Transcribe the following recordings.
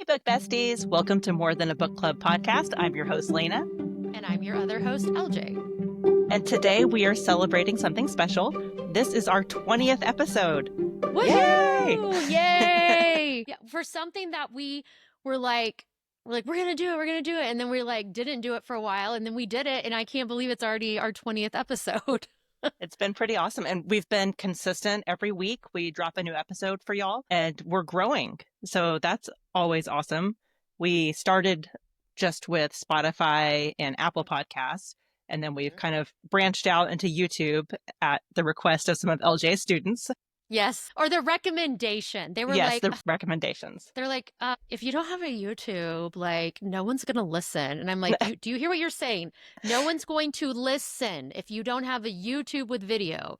book besties. Welcome to More Than a Book Club podcast. I'm your host, Leyna. And I'm your other host, LJ. And today we are celebrating something special. This is our 20th episode. Woohoo! Yay! Yeah, for something that we were like, we're going to do it. And then we didn't do it for a while. And then we did it. And I can't believe it's already our 20th episode. It's been pretty awesome. And we've been consistent every week. We drop a new episode for y'all and we're growing. So that's always awesome. We started just with Spotify and Apple Podcasts. And then we've kind of branched out into YouTube at the request of some of LJ's students. Yes. Or the recommendation. They were the recommendations. They're like, if you don't have a YouTube, no one's going to listen. And I'm like, do you hear what you're saying? No one's going to listen if you don't have a YouTube with video.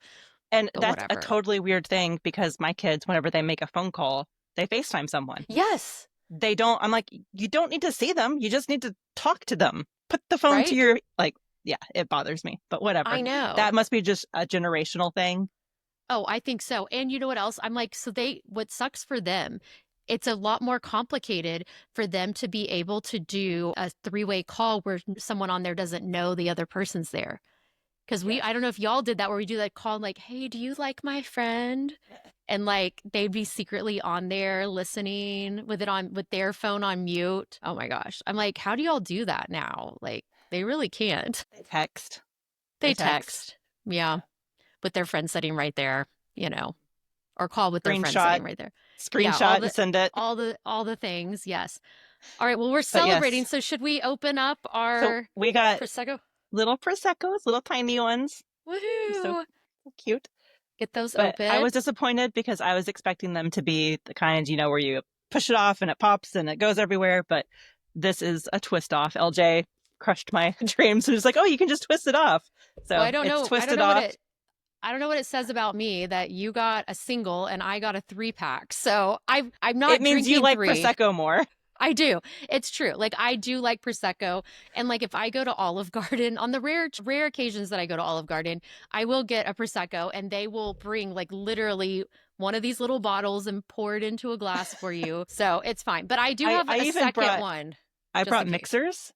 And that's a totally weird thing because my kids, whenever they make a phone call, they FaceTime someone. Yes. They don't. I'm like, you don't need to see them. You just need to talk to them. Put the phone to your, yeah, it bothers me, but whatever. I know. That must be just a generational thing. Oh, I think so. And you know what else? I'm like, what sucks for them, it's a lot more complicated for them to be able to do a three-way call where someone on there doesn't know the other person's there. Because I don't know if y'all did that, where we do that call, like, hey, do you like my friend? And they'd be secretly on there listening with their phone on mute. Oh my gosh. I'm like, how do y'all do that now? They really can't. They text. They text. Yeah. With their friend sitting right there, or call with their friend sitting right there. Screenshot and send it. All the things. Yes. All right. Well, we're celebrating. Yes. So should we open up our we got Prosecco? Little Proseccos, little tiny ones. Woohoo. So cute. Get those open. I was disappointed because I was expecting them to be the kind, where you push it off and it pops and it goes everywhere. But this is a twist off. LJ crushed my dreams and was like, oh, you can just twist it off. So I don't know. Twisted off. I don't know what it says about me that you got a single and I got a 3-pack. So I'm not. It means you like Prosecco more. I do. It's true. I do like Prosecco. And if I go to Olive Garden, on the rare occasions that I go to Olive Garden, I will get a Prosecco and they will bring literally one of these little bottles and pour it into a glass for you. So it's fine. But I do have a second one. I brought mixers.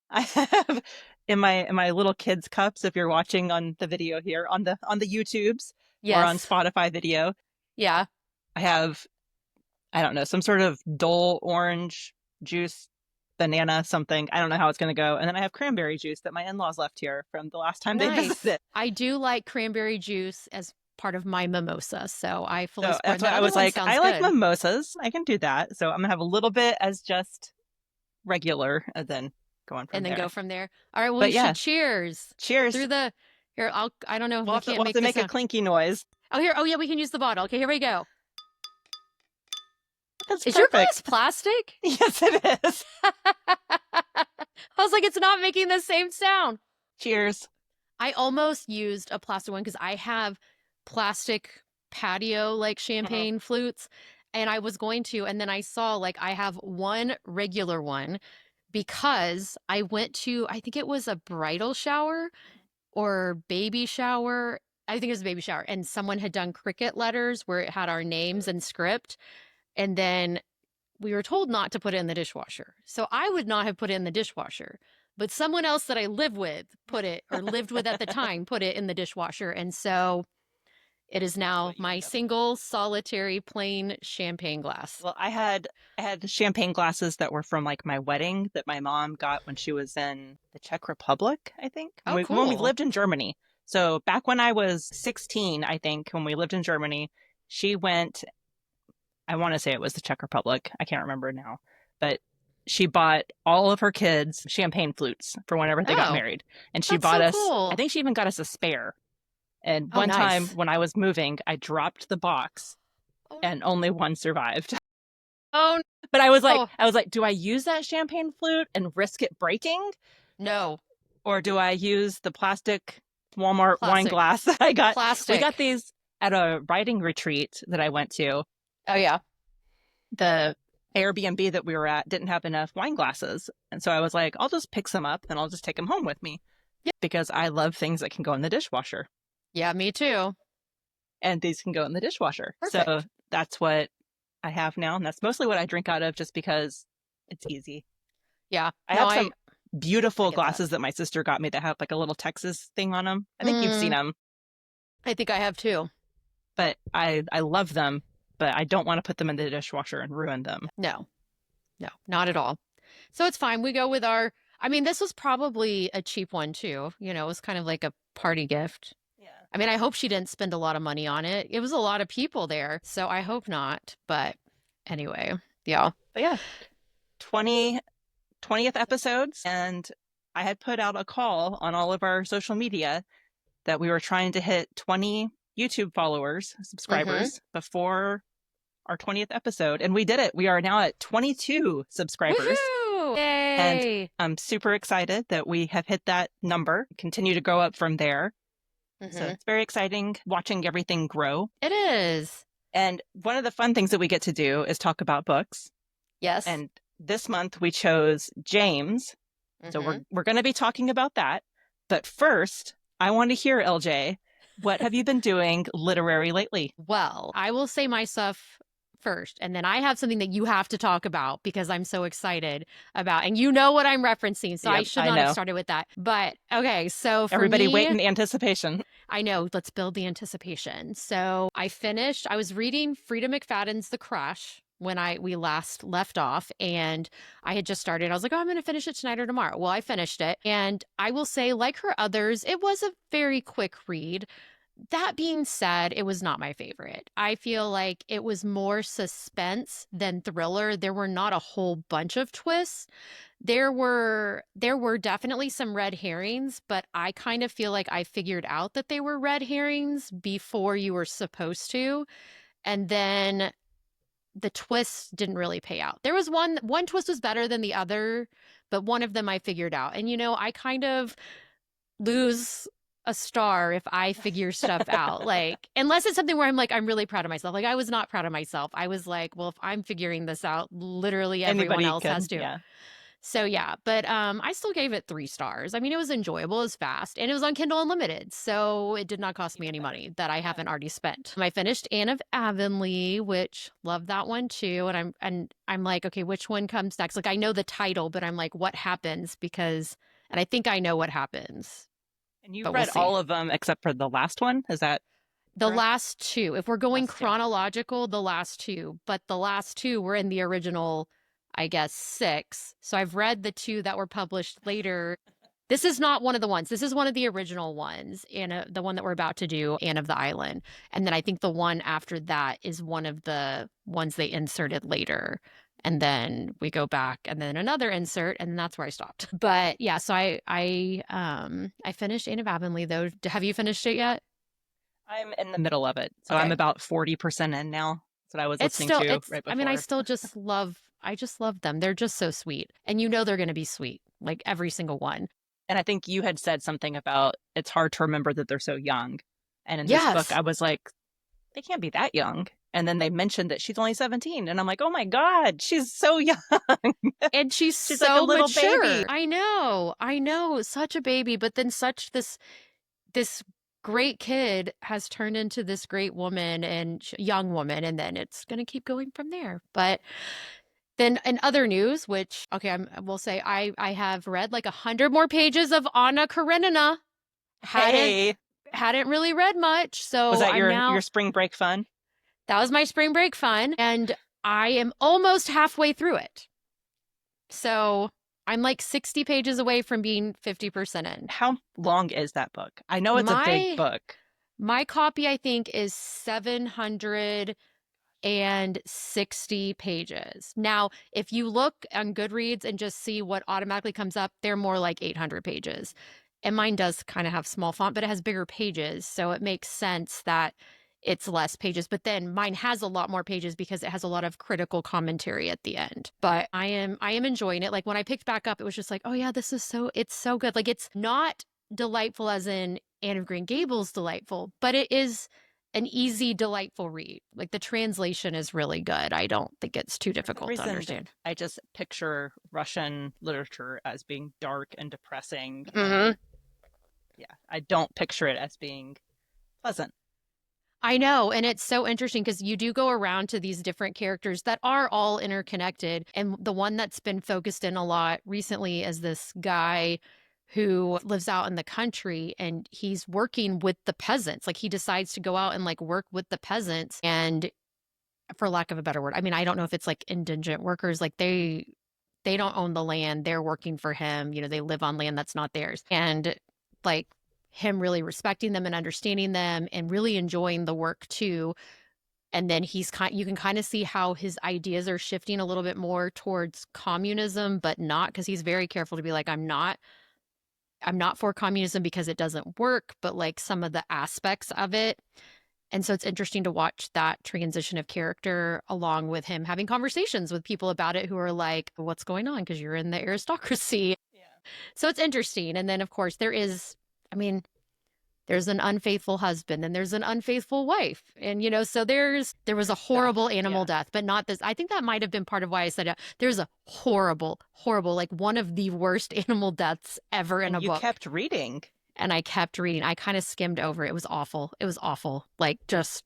I have in my little kids cups, if you're watching on the video here on the YouTubes or on Spotify video. Yeah. I have, I don't know, some sort of Dole orange juice, banana, something. I don't know how it's going to go. And then I have cranberry juice that my in-laws left here from the last time they visited. I do like cranberry juice as part of my mimosa. So I fully support that's why I was like, I like mimosas. I can do that. So I'm going to have a little bit as just regular and then go on from there. And then go from there. All right. Well, we should cheers. Cheers. Through the, here, I don't know if we'll have to make a clinky noise. Oh, here. Oh, yeah, we can use the bottle. Okay, here we go. That's is perfect. Your glass plastic? Yes, it is. I was like, it's not making the same sound. Cheers. I almost used a plastic one because I have plastic patio champagne flutes, and I was going to, and then I saw I have one regular one because I went to, I think it was a bridal shower or baby shower. I think it was a baby shower, and someone had done Cricut letters where it had our names and script. And then we were told not to put it in the dishwasher. So I would not have put it in the dishwasher. But someone else that I lived with lived with at the time, put it in the dishwasher. And so it is now my single, solitary, plain champagne glass. Well, I had champagne glasses that were from my wedding that my mom got when she was in the Czech Republic, I think. Oh, cool. When we lived in Germany. So back when I was 16, I think, when we lived in Germany, she went... I want to say it was the Czech Republic. I can't remember now. But she bought all of her kids champagne flutes for whenever they got married. And she bought us, cool. I think she even got us a spare. And one time when I was moving, I dropped the box and only one survived. Oh, but I was like, do I use that champagne flute and risk it breaking? No. Or do I use the plastic Walmart wine glass that I got? Plastic. We got these at a writing retreat that I went to. Oh, yeah. The Airbnb that we were at didn't have enough wine glasses. And so I was like, I'll just pick some up and I'll just take them home with me. Yeah. Because I love things that can go in the dishwasher. Yeah, me too. And these can go in the dishwasher. Perfect. So that's what I have now, and that's mostly what I drink out of just because it's easy. Yeah. I No, have some I beautiful get that. glasses that my sister got me that have like a little Texas thing on them. I think you've seen Mm, them, I think I have too. but I love them, but I don't want to put them in the dishwasher and ruin them. No, no, not at all. So it's fine. We go with our, I mean, this was probably a cheap one too. It was kind of like a party gift. Yeah. I mean, I hope she didn't spend a lot of money on it. It was a lot of people there, so I hope not. But anyway, yeah. But yeah, 20th episodes, and I had put out a call on all of our social media that we were trying to hit 20 YouTube followers, Mm-hmm. subscribers before our 20th episode, and we did it. We are now at 22 subscribers, Woohoo! and Yay! I'm super excited that we have hit that number, continue to go up from there. So Mm-hmm. it's very exciting watching everything grow. It is. And one of the fun things that we get to do is talk about books. Yes. And this month we chose James. So Mm-hmm. we're going to be talking about that. But first, I want to hear, LJ, what have you been doing literary lately? Well, I will say my stuff first, and then I have something that you have to talk about because I'm so excited about, and you know what I'm referencing, so I Yep, should I not have know. started with that. But okay, so for Everybody wait me, in anticipation. I know, let's build the anticipation. So I was reading Frida McFadden's The Crush when we last left off, and I had just started. I was like, oh, I'm going to finish it tonight or tomorrow. Well, I finished it, and I will say, like her others, it was a very quick read. That being said, it was not my favorite. I feel like it was more suspense than thriller. There were not a whole bunch of twists. There were definitely some red herrings, but I kind of feel like I figured out that they were red herrings before you were supposed to. And then the twists didn't really pay out. There was one twist was better than the other, but one of them I figured out. And I kind of lose a star if I figure stuff out. Like, unless it's something where I'm like, I'm really proud of myself. Like, I was not proud of myself. I was like, well, if I'm figuring this out, literally everyone Anybody else has could, to. yeah. So yeah, but I still gave it 3 stars. I mean, it was enjoyable, it was fast, and it was on Kindle Unlimited, so it did not cost me Even any better. money that I Yeah. haven't already spent. I finished Anne of Avonlea, which loved that one too, and I'm like, okay, which one comes next? Like I know the title, but I'm like, what happens? And I think I know what happens, And you've but we'll read see. all of them except for the last one. Is that The correct? last two, if we're going Last two. chronological, the last two, but the last two were in the original, I guess, 6. So I've read the 2 that were published later. This is not one of the ones. This is one of the original ones, and the one that we're about to do, Anne of the Island. And then I think the one after that is one of the ones they inserted later. And then we go back, and then another insert, and that's where I stopped. But yeah, so I finished Anne of Avonlea though. Have you finished it yet? I'm in the middle of it. So I'm Okay. about 40% in now. That's what I was It's listening still to it's right I mean, I before. still I just love them. They're just so sweet. And you know they're going to be sweet, like every single one. And I think you had said something about it's hard to remember that they're so young. And in this book, Yes. I was like, they can't be that young. And then they mentioned that she's only 17. And I'm like, oh my God, she's so young. And she's She's like a so little mature. baby. I know. I know. Such a baby, but then such this great kid has turned into this great woman and young woman, and then it's going to keep going from there. But then in other news, which okay, I will say I have read like 100 more pages of Anna Karenina. Hadn't Hey, hadn't really read much, was so that I'm your now spring break fun? that was my spring break fun, and I am almost halfway through it. So I'm like 60 pages away from being 50% in. How long is that book? I know it's a big My book. my copy I think is 760 pages. Now, if you look on Goodreads and just see what automatically comes up, they're more like 800 pages. And mine does kind of have small font, but it has bigger pages, so it makes sense that it's less pages. But then mine has a lot more pages because it has a lot of critical commentary at the end. But I am enjoying it. Like when I picked back up, it was just like, oh yeah, it's so good. Like it's not delightful as in Anne of Green Gables delightful, but it is an easy, delightful read. Like the translation is really good. I don't think it's too For some difficult to reason, understand. I just picture Russian literature as being dark and depressing. Mm-hmm. And yeah, I don't picture it as being pleasant. I know. And it's so interesting because you do go around to these different characters that are all interconnected. And the one that's been focused in a lot recently is this guy who lives out in the country and he's working with the peasants. Like he decides to go out and like work with the peasants. And for lack of a better word, I mean, I don't know if it's like indigent workers, like they don't own the land, they're working for him, you know, they live on land that's not theirs. And like him really respecting them and understanding them and really enjoying the work too. And then you can kind of see how his ideas are shifting a little bit more towards communism, but not, because he's very careful to be like, I'm not for communism because it doesn't work, but like some of the aspects of it. And so it's interesting to watch that transition of character along with him having conversations with people about it who are like, what's going on? Because you're in the aristocracy. Yeah. So it's interesting. And then, of course, I mean, there's an unfaithful husband and there's an unfaithful wife. And, you know, so there was a horrible animal death, but not this. I think that might have been part of why I said it. There's a horrible, like one of the worst animal deaths ever in a book. You kept reading. And I kept reading. I kind of skimmed over. It was awful. It was awful. Like just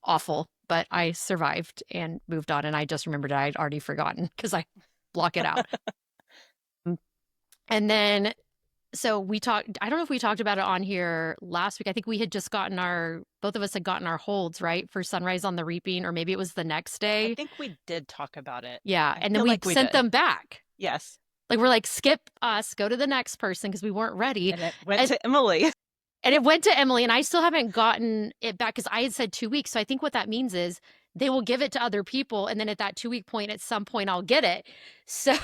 awful. But I survived and moved on. And I just remembered I'd already forgotten because I block it out. And then, so I don't know if we talked about it on here last week. I think we had just both of us had gotten our holds, right? For Sunrise on the Reaping, or maybe it was the next day. I think we did talk about it. Yeah. And then we sent them back. Yes. Like we're like, skip us, go to the next person because we weren't ready. And it went to Emily. And it went to Emily, and I still haven't gotten it back because I had said 2 weeks. So I think what that means is they will give it to other people. And then at that 2-week point, at some point, I'll get it. So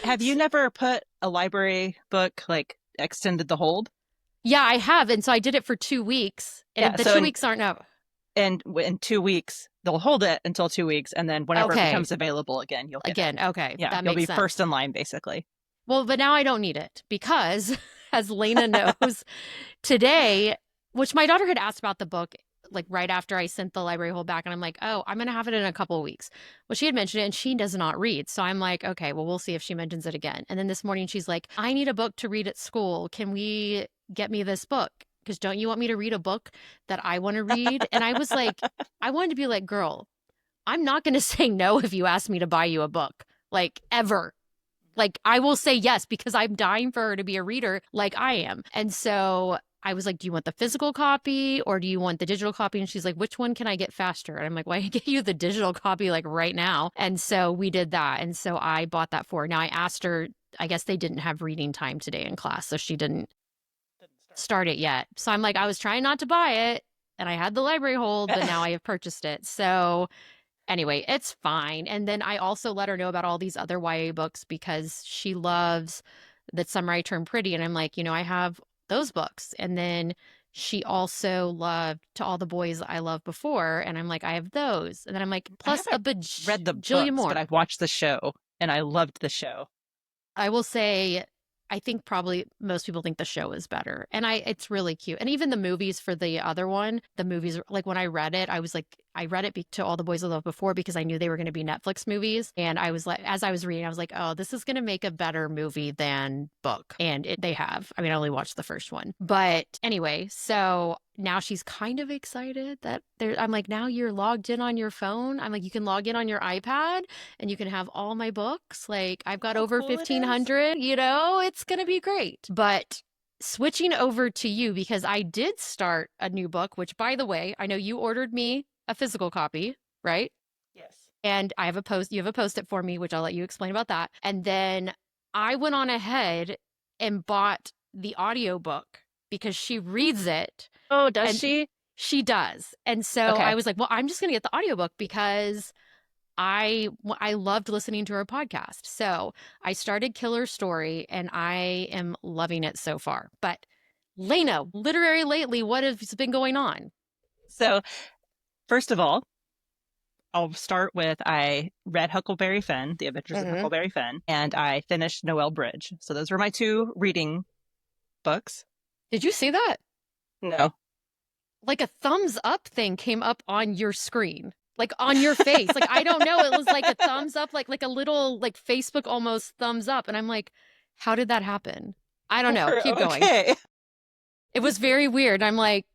have you never put a library book, like extended the hold? Yeah, I have. And so I did it for 2 weeks. And the 2 weeks aren't up. And in 2 weeks, they'll hold it until 2 weeks. And then whenever it becomes available again, you'll get it. Okay. Yeah, that you'll makes be sense. first in line, basically. Well, but now I don't need it because, as Leyna knows, today, which my daughter had asked about the book, like right after I sent the library hold back, and I'm like, oh, I'm going to have it in a couple of weeks. Well, she had mentioned it and she does not read. So I'm like, okay, well, we'll see if she mentions it again. And then this morning she's like, I need a book to read at school. Can we get me this book? Because don't you want me to read a book that I want to read? And I was like, I wanted to be like, girl, I'm not going to say no if you ask me to buy you a book, like ever. Like I will say yes because I'm dying for her to be a reader like I am. And so I was like, do you want the physical copy or do you want the digital copy? And she's like, which one can I get faster? And I'm like, well, I can get you the digital copy like right now. And so we did that. And so I bought that for her. Now I asked her, I guess they didn't have reading time today in class. So she didn't start it yet. So I'm like, I was trying not to buy it and I had the library hold, but now I have purchased it. So anyway, it's fine. And then I also let her know about all these other YA books because she loves That Summer I Turned Pretty. And I'm like, you know, I have those books. And then she also loved To All the Boys I Loved Before. And I'm like, I have those. And then I'm like, plus read the bajillion books, more. but I've watched the show and I loved the show. I will say, I think probably most people think the show is better. And it's really cute. And even the movies for the other one, the movies, like when I read it, I was like, I read it To All the Boys I Loved Before because I knew they were going to be Netflix movies. And I was like, as I was reading, I was like, oh, this is going to make a better movie than book. And they have. I mean, I only watched the first one. But anyway, so now she's kind of excited that I'm like, now you're logged in on your phone. I'm like, you can log in on your iPad and you can have all my books. Like I've got over 1,500, you know, it's going to be great. But switching over to you, because I did start a new book, which by the way, I know you ordered me a physical copy, right? Yes. And you have a post-it for me, which I'll let you explain about that. And then I went on ahead and bought the audiobook because she reads it. Oh, does she? She does. And so I was like, well, I'm just going to get the audiobook because I loved listening to her podcast. So I started Killer Story and I am loving it so far. But Leyna, literary lately, what has been going on? So first of all, I'll start with I read Huckleberry Finn, The Adventures of Huckleberry Finn, and I finished Noel Bridge. So those were my 2 reading books. Did you see that? No. Like a thumbs up thing came up on your screen, like on your face. Like, I don't know. It was like a thumbs up, like a little like Facebook almost thumbs up. And I'm like, how did that happen? I don't know. Keep going. It was very weird. I'm like,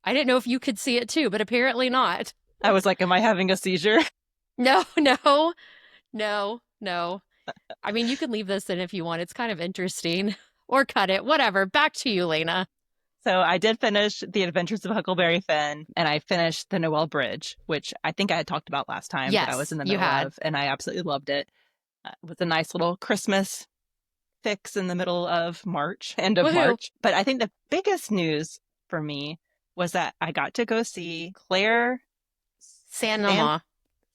I didn't know if you could see it too, but apparently not. I was like, am I having a seizure? No, no, no, no. I mean, you can leave this in if you want. It's kind of interesting. Or cut it, whatever. Back to you, Leyna. So I did finish The Adventures of Huckleberry Finn, and I finished The Noel Bridge, which I think I had talked about last time that I was Yes, in the you middle had. of, and I absolutely loved it. It was a nice little Christmas fix in the middle of March, end of Woohoo. March. But I think the biggest news for me was that I got to go see Claire San Sanoma.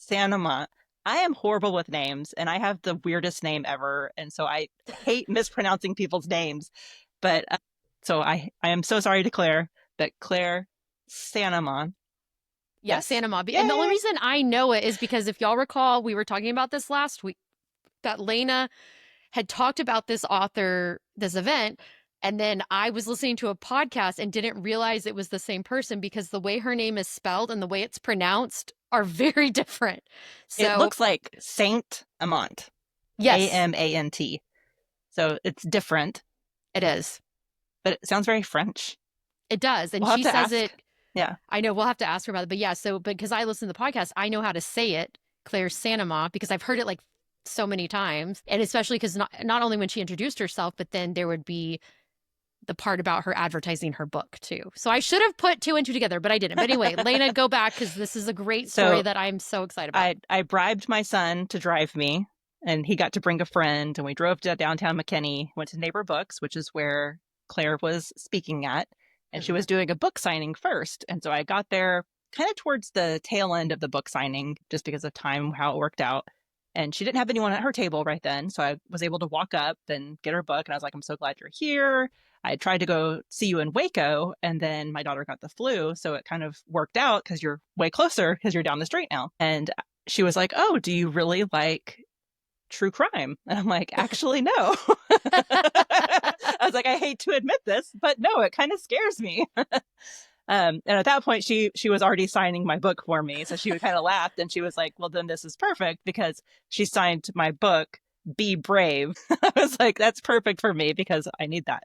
Sanoma. I am horrible with names, and I have the weirdest name ever, and so I hate mispronouncing people's names. But so I am so sorry to Claire, but Claire Sanoma. Yeah, Yes, Sanoma. And the only yay! reason I know it is because if y'all recall, we were talking about this last week, that Leyna had talked about this author, this event, and then I was listening to a podcast and didn't realize it was the same person because the way her name is spelled and the way it's pronounced are very different. It So, looks like Saint Amant, yes, Amant. So it's different, it is. but it sounds very French. It does. And We'll have she to says ask. it, Yeah, I know we'll have to ask her about it. But yeah, so because I listen to the podcast, I know how to say it, Claire Sanoma, because I've heard it like so many times. And especially because not only when she introduced herself, but then there would be the part about her advertising her book too. So I should have put two and two together, but I didn't. But anyway, Leyna, go back because this is a great story so that I'm so excited about. I bribed my son to drive me, and he got to bring a friend, and we drove to downtown McKinney, went to Neighbor Books, which is where Claire was speaking at, and she Mhm. was doing a book signing first. And so I got there kind of towards the tail end of the book signing, just because of time, how it worked out. And she didn't have anyone at her table right then. So I was able to walk up and get her book. And I was like, I'm so glad you're here. I tried to go see you in Waco, and then my daughter got the flu. So it kind of worked out because you're way closer because you're down the street now. And she was like, oh, do you really like true crime? And I'm like, actually, no. I was like, I hate to admit this, but no, it kind of scares me. And at that point, she was already signing my book for me, so she kind of laughed and she was like, "Well, then this is perfect because she signed my book, Be Brave." I was like, "That's perfect for me because I need that."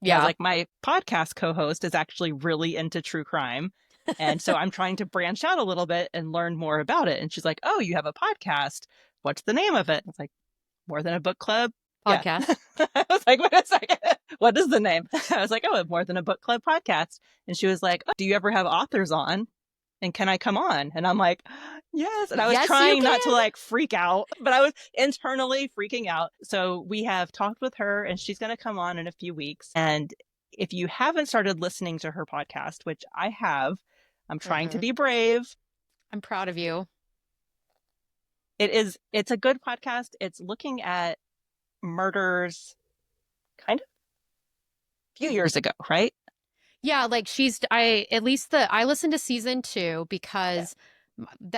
And I was Yeah. like, "My podcast co-host is actually really into true crime, and so I'm trying to branch out a little bit and learn more about it." And she's like, "Oh, you have a podcast? What's the name of it?" I was like, "More Than a Book Club." Yeah. Podcast. I was like, wait a second. What is the name? I was like, oh, More Than a Book Club podcast. And she was like, oh, do you ever have authors on? And can I come on? And I'm like, yes. And I was Yes, you trying not to can. like freak out, but I was internally freaking out. So we have talked with her and she's going to come on in a few weeks. And if you haven't started listening to her podcast, which I have, I'm trying to Hmm. be brave. I'm proud of you. It's a good podcast. It's looking at murders kind of a few years ago, right? Yeah, like I listened to season 2 Yeah. because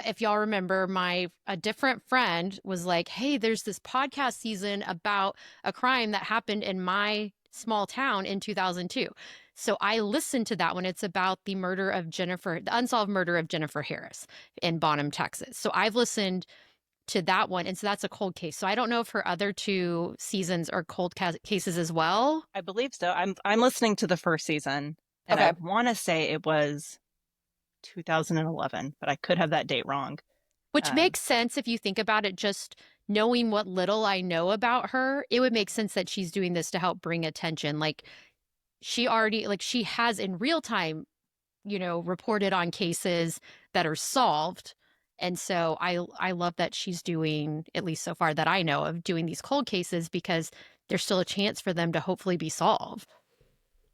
if y'all remember, a different friend was like, "Hey, there's this podcast season about a crime that happened in my small town in 2002." So I listened to that one. It's about the unsolved murder of Jennifer Harris in Bonham, Texas. So I've listened to that one, and so that's a cold case. So I don't know if her other two seasons are cases as well. I believe so. I'm listening to the first season, and I Okay. want to say it was 2011, but I could have that date wrong. Which Um, makes sense if you think about it, just knowing what little I know about her, it would make sense that she's doing this to help bring attention. She has in real time, reported on cases that are solved. And so I love that she's doing, at least so far that I know of, doing these cold cases because there's still a chance for them to hopefully be solved.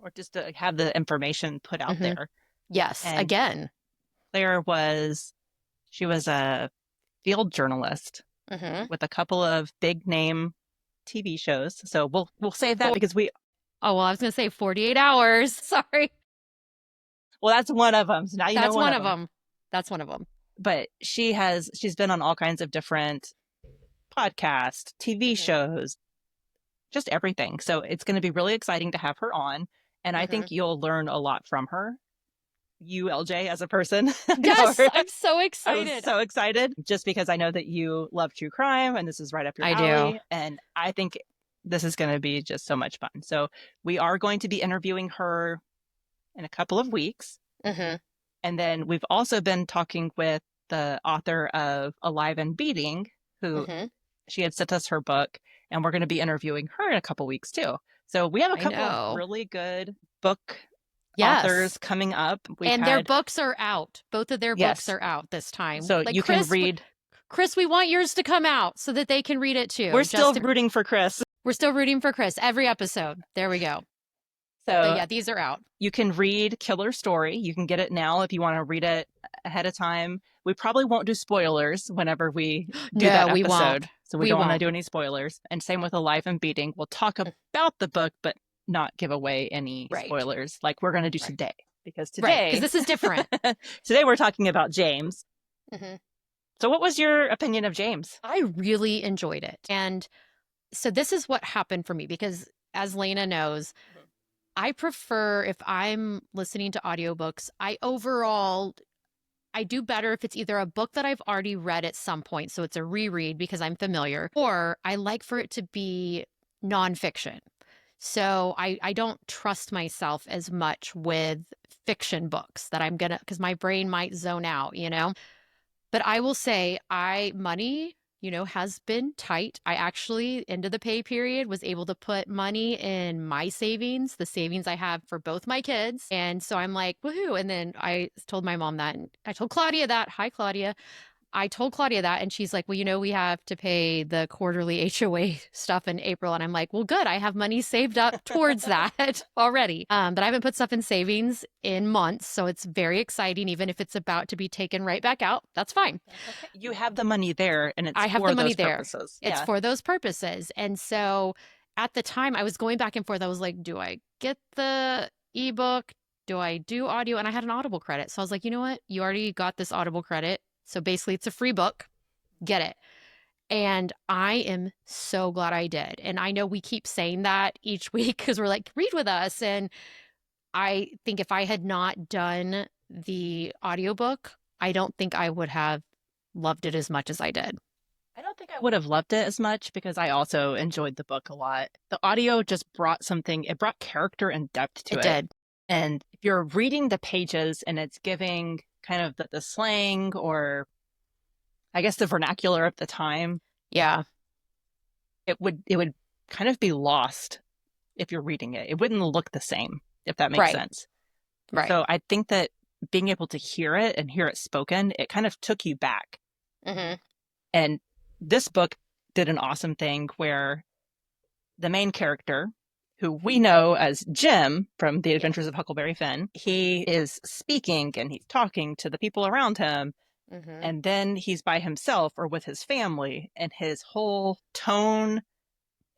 or just to have the information put out Hmm. there. Yes, And again. Claire she was a field journalist Hmm. with a couple of big name TV shows. So we'll save that because Oh, well, I was going to say 48 hours. Sorry. well, that's one of them. So now you know That's one one of of them. them. That's one of them. But she's been on all kinds of different podcasts, TV Hmm. shows, just everything. So it's going to be really exciting to have her on. And I Hmm. think you'll learn a lot from her. You, LJ, as a person. Yes, I'm so I'm excited. so excited just because I know that you love true crime and this is right up your I do. alley. And I think this is going to be just so much fun. So we are going to be interviewing her in a couple of weeks. Mm-hmm. And then we've also been talking with the author of Alive and Beating, who Mm-hmm. she had sent us her book, and we're going to be interviewing her in a couple weeks too. So we have a I couple of know. really good book authors Yes. coming up. We've And their had, books are out. Both of their books yes, are out this time. so Like you can Chris, read. Chris, we want yours to come out so that they can read it We're too. still rooting for Chris. We're still rooting for Chris every episode. There we go. But So yeah, these are out. you can read Killer Story. You can get it now if you want to read it ahead of time. We probably won't do spoilers whenever we do No, that we episode. won't. So we We don't want to won't. do any spoilers. And same with Alive and Beating. We'll talk about the book, but not give away any Right. spoilers like we're going to do Right. today. Because Right. Because today, this is different. today we're talking about James. Mm-hmm. So what was your opinion of James? I really enjoyed it. And so this is what happened for me because as Leyna knows, I prefer if I'm listening to audiobooks, I do better if it's either a book that I've already read at some point, so it's a reread because I'm familiar, or I like for it to be nonfiction. So I don't trust myself as much with fiction books that I'm gonna, because my brain might zone out, you know? But I will say, money, has been tight. I actually, end of the pay period, was able to put money in my savings, the savings I have for both my kids. And so I'm like, woohoo. And then I told my mom that, and I told Claudia that. Hi, Claudia. I told Claudia that, and she's like, well, we have to pay the quarterly HOA stuff in April. And I'm like, well, good. I have money saved up towards that already. But I haven't put stuff in savings in months. So it's very exciting, even if it's about to be taken right back out. That's fine. Okay. You have the money there and it's I have the for money those there. purposes. It's Yeah. for those purposes. And so at the time, I was going back and forth. I was like, do I get the ebook? Do I do audio? And I had an Audible credit. So I was like, you know what? You already got this Audible credit. So basically, it's a free book. Get it. And I am so glad I did. And I know we keep saying that each week because we're like, read with us. And I think if I had not done the audiobook, I don't think I would have loved it as much as I did. I don't think I would have loved it as much because I also enjoyed the book a lot. The audio just brought something, it brought character and depth to It it. did. And if you're reading the pages and it's giving kind of the slang or I guess the vernacular of the time, Yeah. it would kind of be lost if you're reading it. It wouldn't look the same, if that makes Right. sense. Right. So I think that being able to hear it and hear it spoken, it kind of took you back. Mm-hmm. And this book did an awesome thing where the main character, who we know as Jim from The Adventures of Huckleberry Finn, he is speaking and he's talking to the people around him. Mm-hmm. And then he's by himself or with his family, and his whole tone,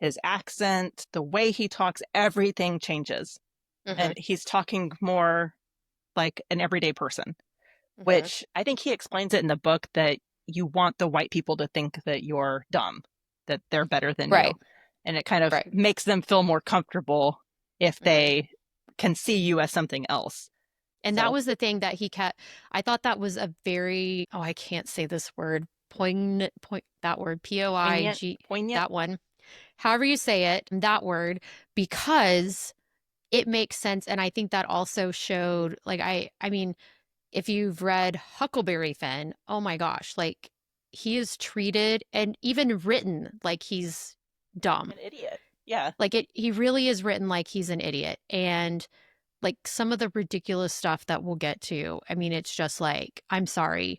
his accent, the way he talks, everything changes. Mm-hmm. And he's talking more like an everyday person, Mm-hmm. which I think he explains it in the book that you want the white people to think that you're dumb, that they're better than Right. you. And it kind of Right. makes them feel more comfortable if they can see you as something else. And So- that was the thing that I thought that was a very, I can't say this word, that word, Poig, Poignant. that one, however you say it, that word, because it makes sense. And I think that also showed, like, I mean, if you've read Huckleberry Finn, oh my gosh, like he is treated and even written like he's dumb. An idiot. Yeah. Like he really is written like he's an idiot. And like some of the ridiculous stuff that we'll get to, I mean, it's just like, I'm sorry,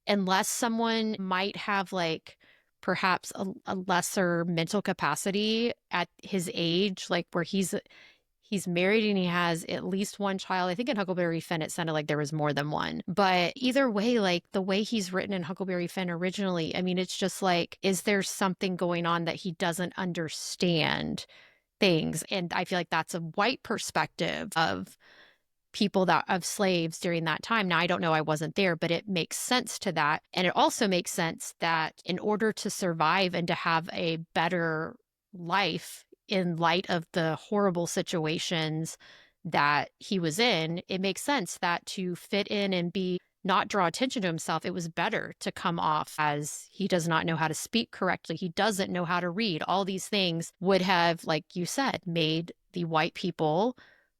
unless someone might have like perhaps a lesser mental capacity at his age, like where he's married and he has at least one child. I think in Huckleberry Finn, it sounded like there was more than one. But either way, like the way he's written in Huckleberry Finn originally, I mean, it's just like, is there something going on that he doesn't understand things? And I feel like that's a white perspective of of slaves during that time. Now, I don't know, I wasn't there, but it makes sense to that. And it also makes sense that in order to survive and to have a better life in light of the horrible situations that he was in, it makes sense that to fit in and not draw attention to himself, it was better to come off as he does not know how to speak correctly. He doesn't know how to read. All these things would have, like you said, made the white people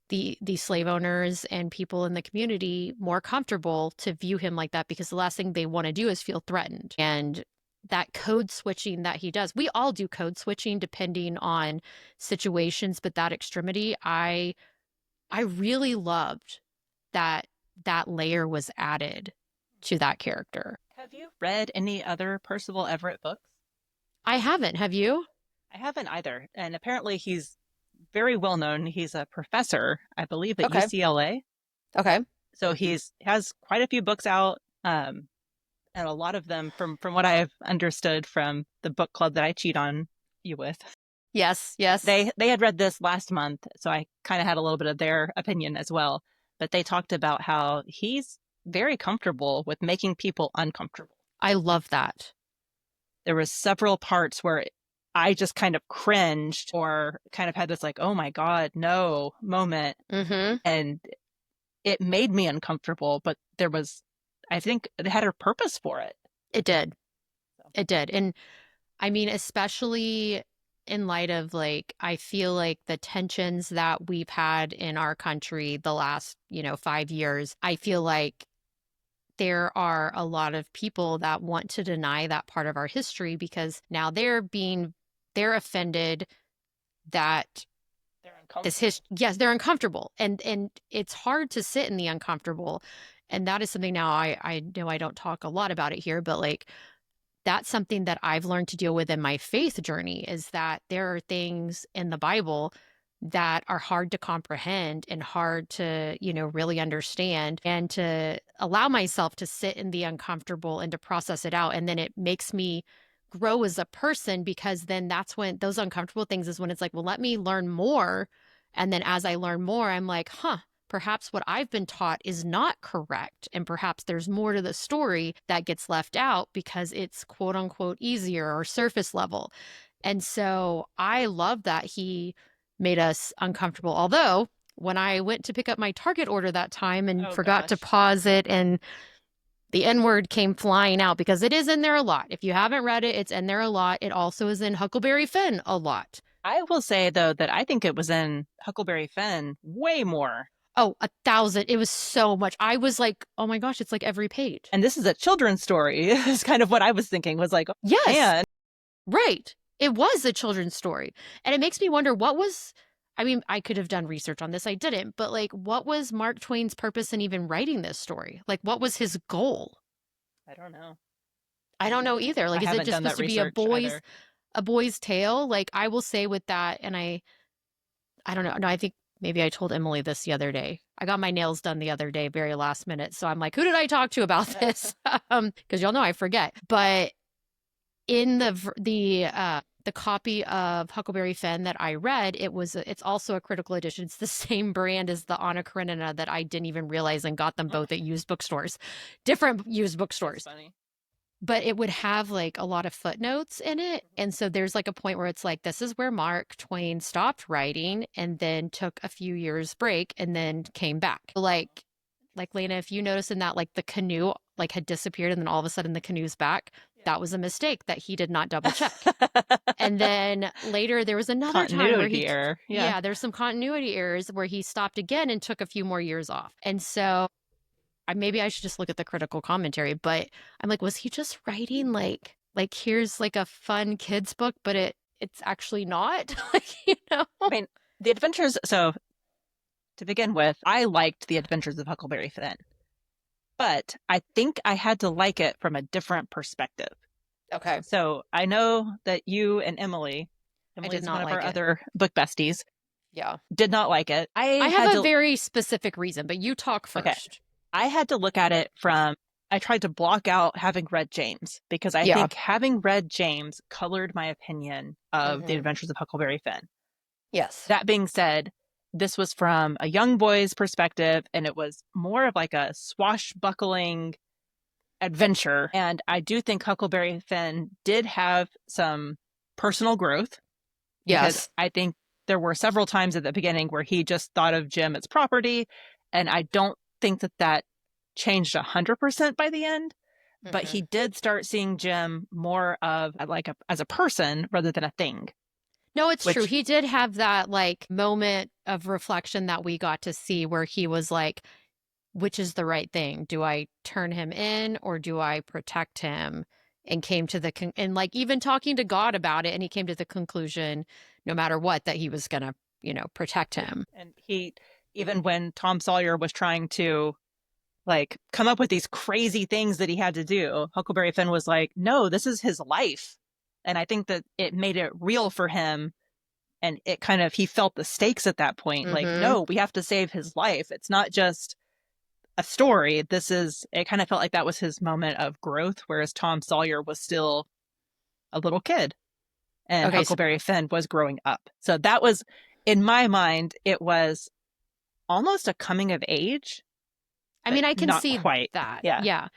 the slave owners and people in the community more comfortable to view him like that, because the last thing they want to do is feel threatened. And that code switching that he does, we all do code switching depending on situations, but that extremity, I really loved that that layer was added to that character. Have you read any other Percival Everett books? I haven't. Have you? I haven't either. And apparently he's very well known. He's a professor, I believe, at Okay. UCLA. Okay. So he's has quite a few books out, and a lot of them, from what I've understood from the book club that I cheat on you with, Yes. Yes. they had read this last month, so I kind of had a little bit of their opinion as well. But they talked about how he's very comfortable with making people uncomfortable. I love that. There was several parts where I just kind of cringed or kind of had this like, oh my God, no moment. Mm-hmm. And it made me uncomfortable, but there was, I think it had a purpose for it. It did. So. It did. And I mean, especially in light of like, I feel like the tensions that we've had in our country the last, 5 years, I feel like there are a lot of people that want to deny that part of our history because now they're offended that They're uncomfortable. yes, they're uncomfortable. And it's hard to sit in the uncomfortable. And that is something now I know I don't talk a lot about it here, but like that's something that I've learned to deal with in my faith journey, is that there are things in the Bible that are hard to comprehend and hard to, really understand, and to allow myself to sit in the uncomfortable and to process it out. And then it makes me grow as a person, because then that's when those uncomfortable things is when it's like, well, let me learn more. And then as I learn more, I'm like, perhaps what I've been taught is not correct. And perhaps there's more to the story that gets left out because it's quote unquote easier or surface level. And so I love that he made us uncomfortable. Although when I went to pick up my Target order that time and forgot to pause it, and the N-word came flying out, because it is in there a lot. If you haven't read it, it's in there a lot. It also is in Huckleberry Finn a lot. I will say, though, that I think it was in Huckleberry Finn way more. Oh, 1,000. It was so much. I was like, oh my gosh, it's like every page. And this is a children's story, is kind of what I was thinking, was like, oh, yes, man. Right. It was a children's story. And it makes me wonder I could have done research on this. I didn't. But like, what was Mark Twain's purpose in even writing this story? Like, what was his goal? I don't know. I don't know either. Like, is it just supposed to be a boy's tale? Like, I will say with that, and I don't know. No, I think maybe I told Emily this the other day. I got my nails done the other day, very last minute. So I'm like, who did I talk to about this? Because y'all know I forget. But in the copy of Huckleberry Finn that I read, it's also a critical edition. It's the same brand as the Anna Karenina that I didn't even realize, and got them both at used bookstores, different used bookstores. That's funny. But it would have like a lot of footnotes in it. And so there's like a point where it's like, this is where Mark Twain stopped writing and then took a few years break and then came back. Like Leyna, if you notice in that, like the canoe like had disappeared and then all of a sudden the canoe's back, that was a mistake that he did not double check. And then later there was another time where there's some continuity errors where he stopped again and took a few more years off. And so maybe I should just look at the critical commentary, but I'm like, was he just writing like here's like a fun kids book, but it's actually not? I mean, the adventures. So to begin with, I liked the Adventures of Huckleberry Finn, but I think I had to like it from a different perspective. Okay. So I know that you and Emily is one of our other book besties. Yeah. Did not like it. I have a very specific reason, but you talk first. Okay. I had to look at it I tried to block out having read James, because I think having read James colored my opinion of the Adventures of Huckleberry Finn. Yes. That being said, this was from a young boy's perspective, and it was more of like a swashbuckling adventure. And I do think Huckleberry Finn did have some personal growth. Yes. I think there were several times at the beginning where he just thought of Jim as property, and I don't think that changed 100% by the end, but he did start seeing Jim more of like as a person rather than a thing. No, it's true. which, He did have that like moment of reflection that we got to see where he was like, which is the right thing? Do I turn him in or do I protect him? And came to and like even talking to God about it, and he came to the conclusion, no matter what, that he was gonna, protect him. and he, even when Tom Sawyer was trying to like come up with these crazy things that he had to do, Huckleberry Finn was like, no, this is his life. And I think that it made it real for him. And it kind of, he felt the stakes at that point. Like, Mm-hmm. no, we have to save his life. It's not just a story. It kind of felt like that was his moment of growth, whereas Tom Sawyer was still a little kid and Okay, so Huckleberry Finn was growing up. So that was, in my mind, it was almost a coming of age, I but mean, I can not see quite. that. Yeah. Yeah.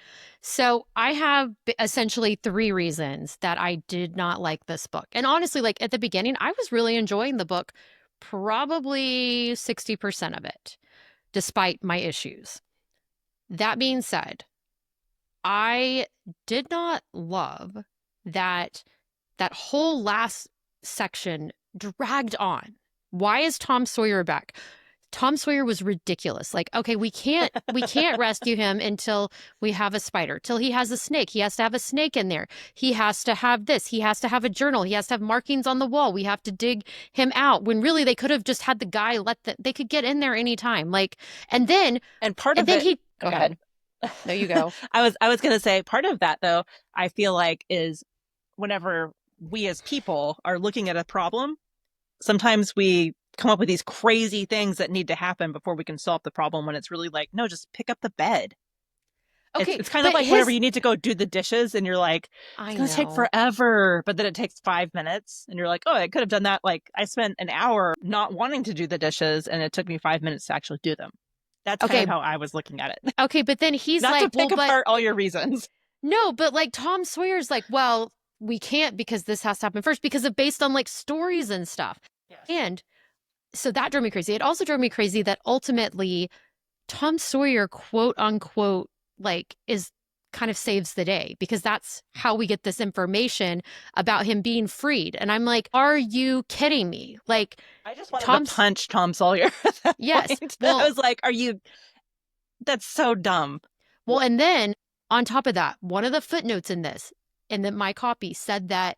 So I have essentially three reasons that I did not like this book. And honestly, like at the beginning, I was really enjoying the book, probably 60% of it, despite my issues. That being said, I did not love that that whole last section dragged on. Why is Tom Sawyer back? Tom Sawyer was ridiculous. Like, okay, we can't rescue him until we have a spider, till he has a snake. He has to have a snake in there. He has to have this. He has to have a journal. He has to have markings on the wall. We have to dig him out. When really they could have just had the guy they could get in there anytime. Like, and then And part and of then it, he go go ahead. ahead. No, you go. I was going to say part of that though, I feel like is whenever we as people are looking at a problem, sometimes we come up with these crazy things that need to happen before we can solve the problem when it's really like, no, just pick up the bed. Okay, It's kind of but like whenever you need to go do the dishes and you're like, it's I going to take know. forever, but then it takes 5 minutes and you're like, oh, I could have done that. Like I spent an hour not wanting to do the dishes and it took me 5 minutes to actually do them. That's kind of Okay, how I was looking at it. okay, but then he's Not to like, well, pick but apart all your reasons. no, but like Tom Sawyer's like, well, we can't because this has to happen first because of based on like stories and stuff. Yes. And so that drove me crazy. It also drove me crazy that ultimately Tom Sawyer, quote unquote, like is kind of saves the day because that's how we get this information about him being freed. And I'm like, are you kidding me? Like I just wanted to Tom's, punch Tom Sawyer at that yes. point. I Well, was like, that's so dumb. well, and then on top of that, one of the footnotes in this, and that my copy said that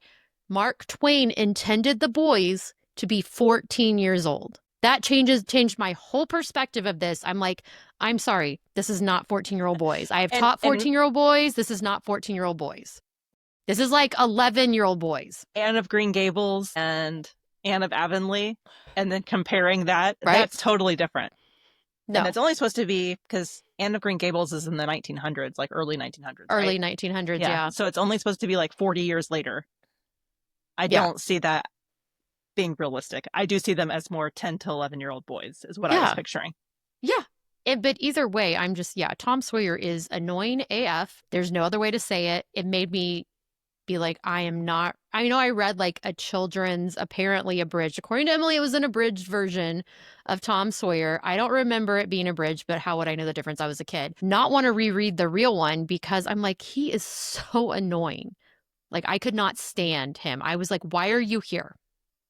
Mark Twain intended the boys to be 14 years old. That changed my whole perspective of this. I'm like, I'm sorry, this is not 14-year-old boys. I have taught And 14-year-old boys. This is not 14-year-old boys. This is like 11-year-old boys. Anne of Green Gables and Anne of Avonlea, and then comparing that, Right? that's totally different. And No, it's only supposed to be because Anne of Green Gables is in the 1900s, like early 1900s, early right? 1900s. Yeah. Yeah. So it's only supposed to be like 40 years later. I Yeah. don't see that being realistic. I do see them as more 10 to 11-year-old boys, is what I was Yeah. picturing. Yeah. But either way, I'm just, yeah, Tom Sawyer is annoying AF. There's no other way to say it. It made me be like, I am not, I know I read like a children's, apparently abridged. According to Emily, it was an abridged version of Tom Sawyer. I don't remember it being abridged, but how would I know the difference? I was a kid. Not want to reread the real one because I'm like, he is so annoying. Like, I could not stand him. I was like, why are you here?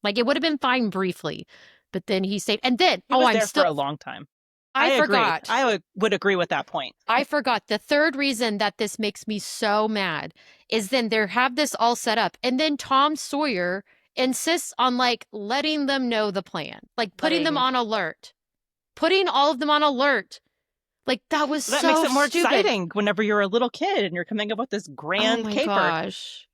Like, it would have been fine briefly, but then he stayed, and then, He was there for a long time. I agree. forgot. I would agree with that point. I forgot. The third reason that this makes me so mad is then they have this all set up, and then Tom Sawyer insists on like letting them know the plan, like putting them on alert, putting all of them on alert. Like that was That so makes it more stupid. exciting whenever you're a little kid and you're coming up with this Oh grand my caper. gosh.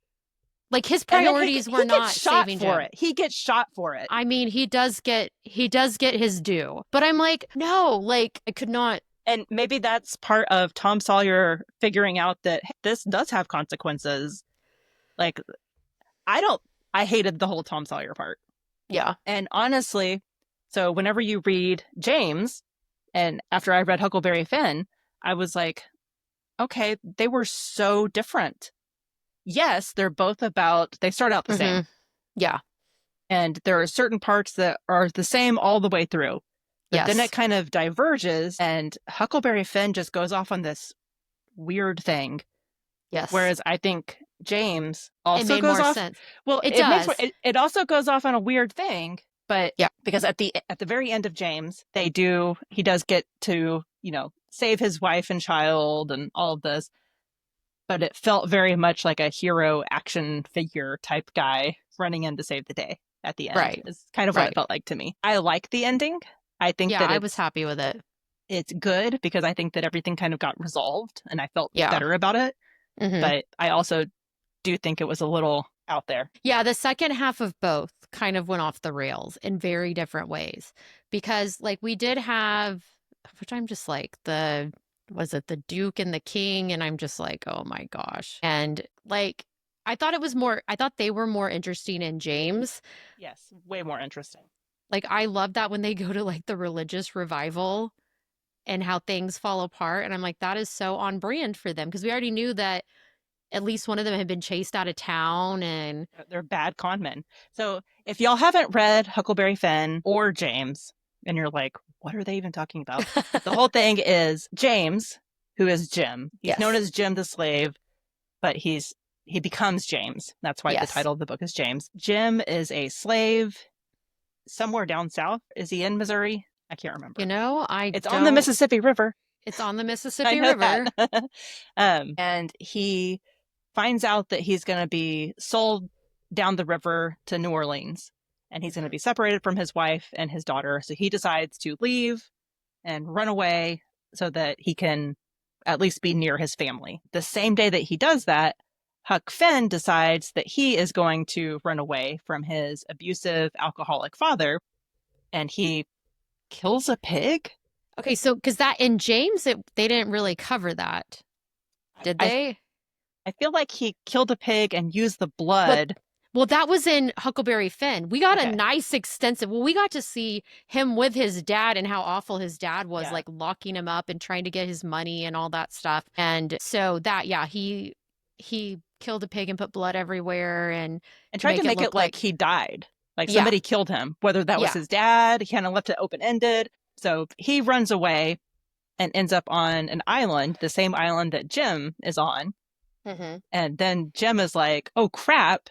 Like his priorities were not saving for Jim. it. He gets shot for it. I mean, he does get his due. But I'm like, no, like I could not. And maybe that's part of Tom Sawyer figuring out that hey, this does have consequences. Like I hated the whole Tom Sawyer part. Yeah. And honestly, so whenever you read James, and after I read Huckleberry Finn, I was like, okay, they were so different. Yes, they're both about, they start out the same. Yeah. And there are certain parts that are the same all the way through. But then it kind of diverges, and Huckleberry Finn just goes off on this weird thing. Yes. Whereas I think James It also made goes more off. sense. Well, It it makes does. it also goes off on a weird thing, but Yeah. because at the very end of James, he does get to, save his wife and child and all of this, but it felt very much like a hero action figure type guy running in to save the day at the end. Right. Is kind of what it Right. felt like to me. I like the ending. I think Yeah, that I was happy with it. it's good because I think that everything kind of got resolved and I felt Yeah. better about it. Hmm. But I also do think it was a little out there. Yeah, the second half of both kind of went off the rails in very different ways because like we did have, which I'm just like was it the Duke and the King? And I'm just like, oh my gosh. And like, I thought they were more interesting in James. Yes, way more interesting. Like, I love that when they go to like the religious revival and how things fall apart. And I'm like, that is so on brand for them because we already knew that at least one of them had been chased out of town and They're bad con men. So if y'all haven't read Huckleberry Finn or James, and you're like, what are they even talking about? The whole thing is James, who is Jim. He's known yes, as Jim the slave, but he becomes James. That's why the yes. title of the book is James. Jim is a slave somewhere down south. Is he in Missouri? I can't remember. I It's on the don't. Mississippi River. It's on the I Mississippi know River. that. And he finds out that he's going to be sold down the river to New Orleans and he's going to be separated from his wife and his daughter. So he decides to leave and run away so that he can at least be near his family. The same day that he does that, Huck Finn decides that he is going to run away from his abusive alcoholic father and he kills a pig. Okay, so because that in James, they didn't really cover that, did I, they? I feel like he killed a pig and used the But blood. well, that was in Huckleberry Finn. We got a Okay. nice extensive. Well, we got to see him with his dad and how awful his dad was, Yeah. like locking him up and trying to get his money and all that stuff. And so that, yeah, he killed a pig and put blood everywhere and And to tried to make it make look it like like, he died, like yeah, somebody killed him, whether that was yeah. his dad. He kind of left it open ended. So he runs away and ends up on an island, the same island that Jim is on. Hmm. And then Jim is like, oh crap,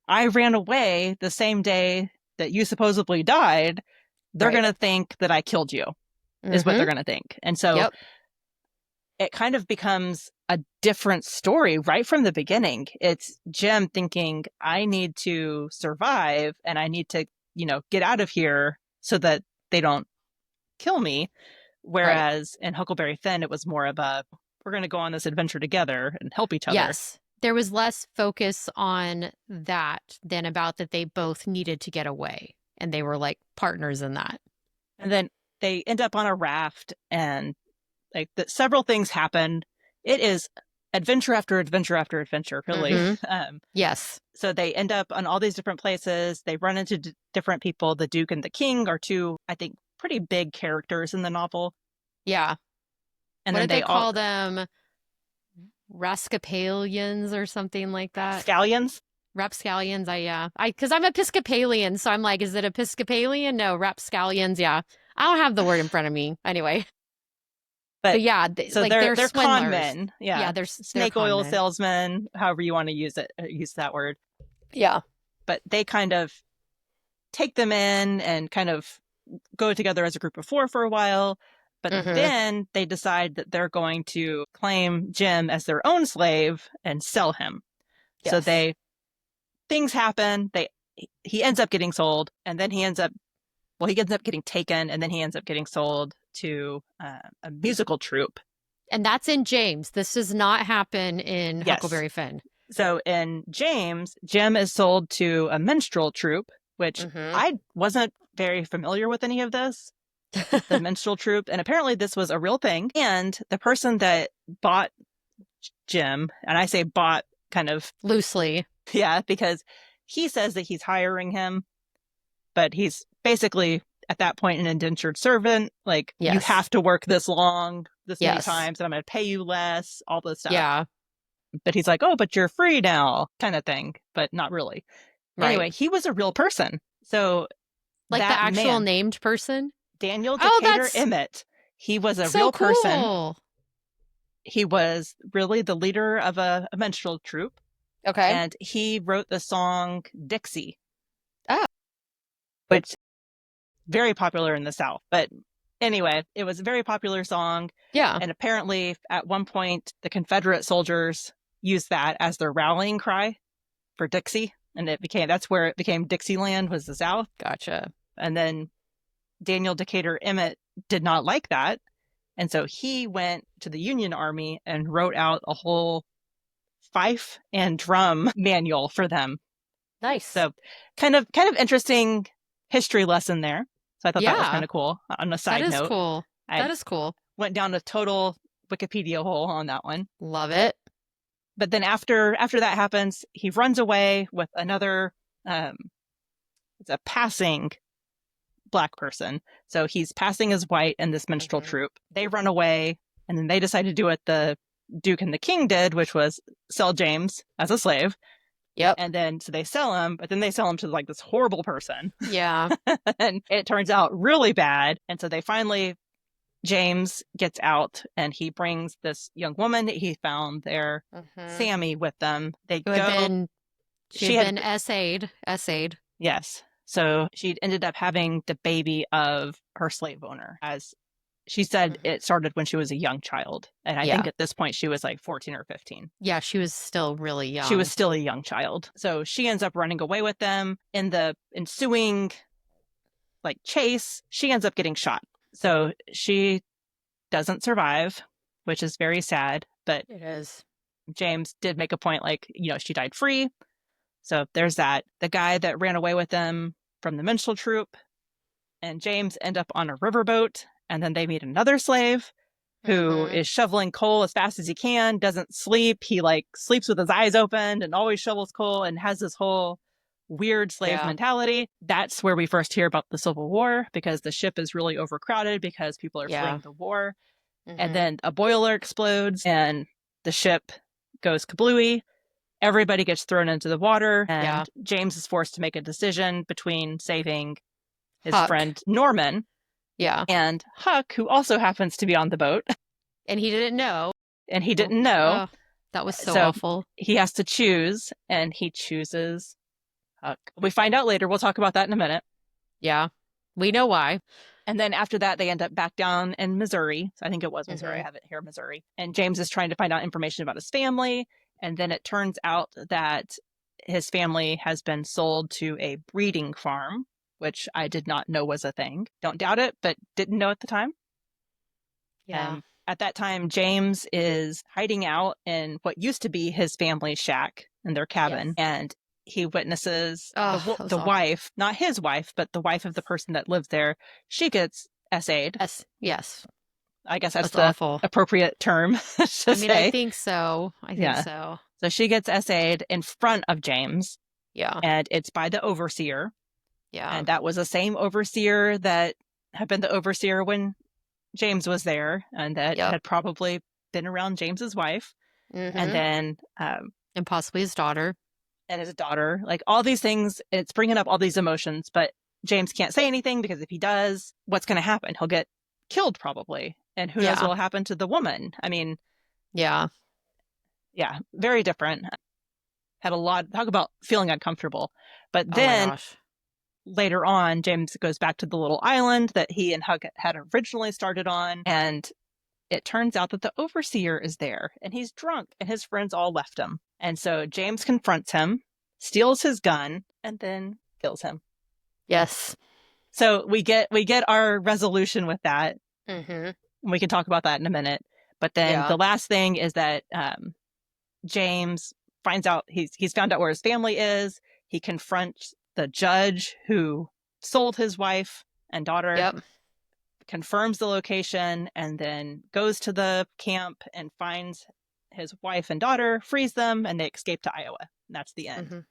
I ran away the same day that you supposedly died. They're Right. going to think that I killed you, is what Hmm. they're going to think. And so Yep. it kind of becomes a different story right from the beginning. It's Jim thinking, I need to survive and I need to, get out of here so that they don't kill me. Right. Whereas in Huckleberry Finn, it was more of a, we're going to go on this adventure together and help each other. Yes. There was less focus on that than about that they both needed to get away and they were like partners in that. And then they end up on a raft and like several things happen. It is adventure after adventure after adventure, really. Hmm. Yes. So they end up on all these different places. They run into different people. The Duke and the King are two, I think, pretty big characters in the novel. Yeah. And What then did they they all call them? Rascapalians or something like that. scallions. Rapscallions. Because I'm Episcopalian, so I'm like, is it Episcopalian? No, rapscallions. Yeah, I don't have the word in front of me anyway. But But yeah, so like they're they're con swindlers. men. Yeah, Yeah. they're Snake con oil men. salesmen, however you want to use that word. Yeah. But they kind of take them in and kind of go together as a group of four for a while. But Hmm. then they decide that they're going to claim Jim as their own slave and sell him. So Yes. things happen. He ends up getting sold, and then he ends up getting taken, and then he ends up getting sold to a musical troupe. And that's in James. This does not happen in Yes. Huckleberry Finn. So in James, Jim is sold to a minstrel troupe, which Hmm. I wasn't very familiar with any of this. The minstrel troupe, and apparently this was a real thing. And the person that bought Jim, and I say bought kind of Loosely. yeah, because he says that he's hiring him, but he's basically at that point an indentured servant. Like, you Yes. have to work this long, this many Yes. times, and I'm going to pay you less, all this stuff. Yeah. But he's like, oh, but you're free now, kind of thing, but not really. Right. Anyway, he was a real person. So Like the that actual man, named person. Daniel Oh, Decatur that's Emmett, he was a so real person. cool. He was really the leader of a minstrel troupe. Okay. and he wrote the song Dixie, Oh, which is very popular in the South. But anyway, it was a very popular song. yeah. And apparently, at one point, the Confederate soldiers used that as their rallying cry for Dixie. And that's where it became Dixieland, was the South. Gotcha. And then Daniel Decatur Emmett did not like that. And so he went to the Union Army and wrote out a whole fife and drum manual for them. Nice. So kind of interesting history lesson there. So I thought that was kind Yeah, of cool. On a that side is note, cool. I That is cool. went down a total Wikipedia hole on that one. Love it. But then after that happens, he runs away with another um it's a passing black person. So he's passing as white in this minstrel troupe. They run away, and then they decide to do what the Duke and the King did, which was sell James as a slave. Yep. And then so they sell him, but then they sell him to like this horrible person. Yeah. And it turns out really bad. And so they finally, James gets out and he brings this young woman that he found there, Sammy, with them. They Who had go. been she had been essayed. Yes. So she'd ended up having the baby of her slave owner. As she said, it started when she was a young child. And I think Yeah. at this point she was like 14 or 15. Yeah, she was still really young. She was still a young child. So she ends up running away with them. In the ensuing like chase, she ends up getting shot. So she doesn't survive, which is very sad. But It is. James did make a point like, she died free. So there's that. The guy that ran away with them from the minstrel troupe and James end up on a riverboat, and then they meet another slave who is shoveling coal as fast as he can, doesn't sleep. He like sleeps with his eyes open and always shovels coal and has this whole weird slave mentality. That's where we first hear about the Civil War, because the ship is really overcrowded because people are fleeing the war. And then a boiler explodes and the ship goes kablooey. Everybody gets thrown into the water, and James is forced to make a decision between saving his Huck. friend Norman and Huck, who also happens to be on the boat. And he didn't know. Oh, that was so awful. He has to choose, and he chooses Huck. We find out later. We'll talk about that in a minute. Yeah. We know why. And then after that, they end up back down in Missouri. So I think it was Missouri. I have it here, Missouri. And James is trying to find out information about his family. And then it turns out that his family has been sold to a breeding farm, which I did not know was a thing. Don't doubt it, but didn't know at the time. Yeah. At that time, James is hiding out in what used to be his family's shack in their cabin. And he witnesses the wife, not his wife, but the wife of the person that lives there. She gets essayed. Yes. I guess that's the awful appropriate term to say. I think so. So she gets essayed in front of James. Yeah. And it's by the overseer. Yeah. And that was the same overseer that had been the overseer when James was there, and that had probably been around James's wife. And then and possibly his daughter. And his daughter. Like all these things, it's bringing up all these emotions, but James can't say anything, because if he does, what's going to happen? He'll get killed probably. And who knows what will happen to the woman? I mean, yeah, very different. Had a lot, talk about feeling uncomfortable. But then later on, James goes back to the little island that he and Huck had originally started on. And it turns out that the overseer is there, and he's drunk, and his friends all left him. And so James confronts him, steals his gun, and then kills him. Yes. So we get our resolution with that. We can talk about that in a minute. But then the last thing is that James finds out he's found out where his family is. He confronts the judge who sold his wife and daughter. Confirms the location, and then goes to the camp and finds his wife and daughter, frees them, and they escape to Iowa. And that's the end.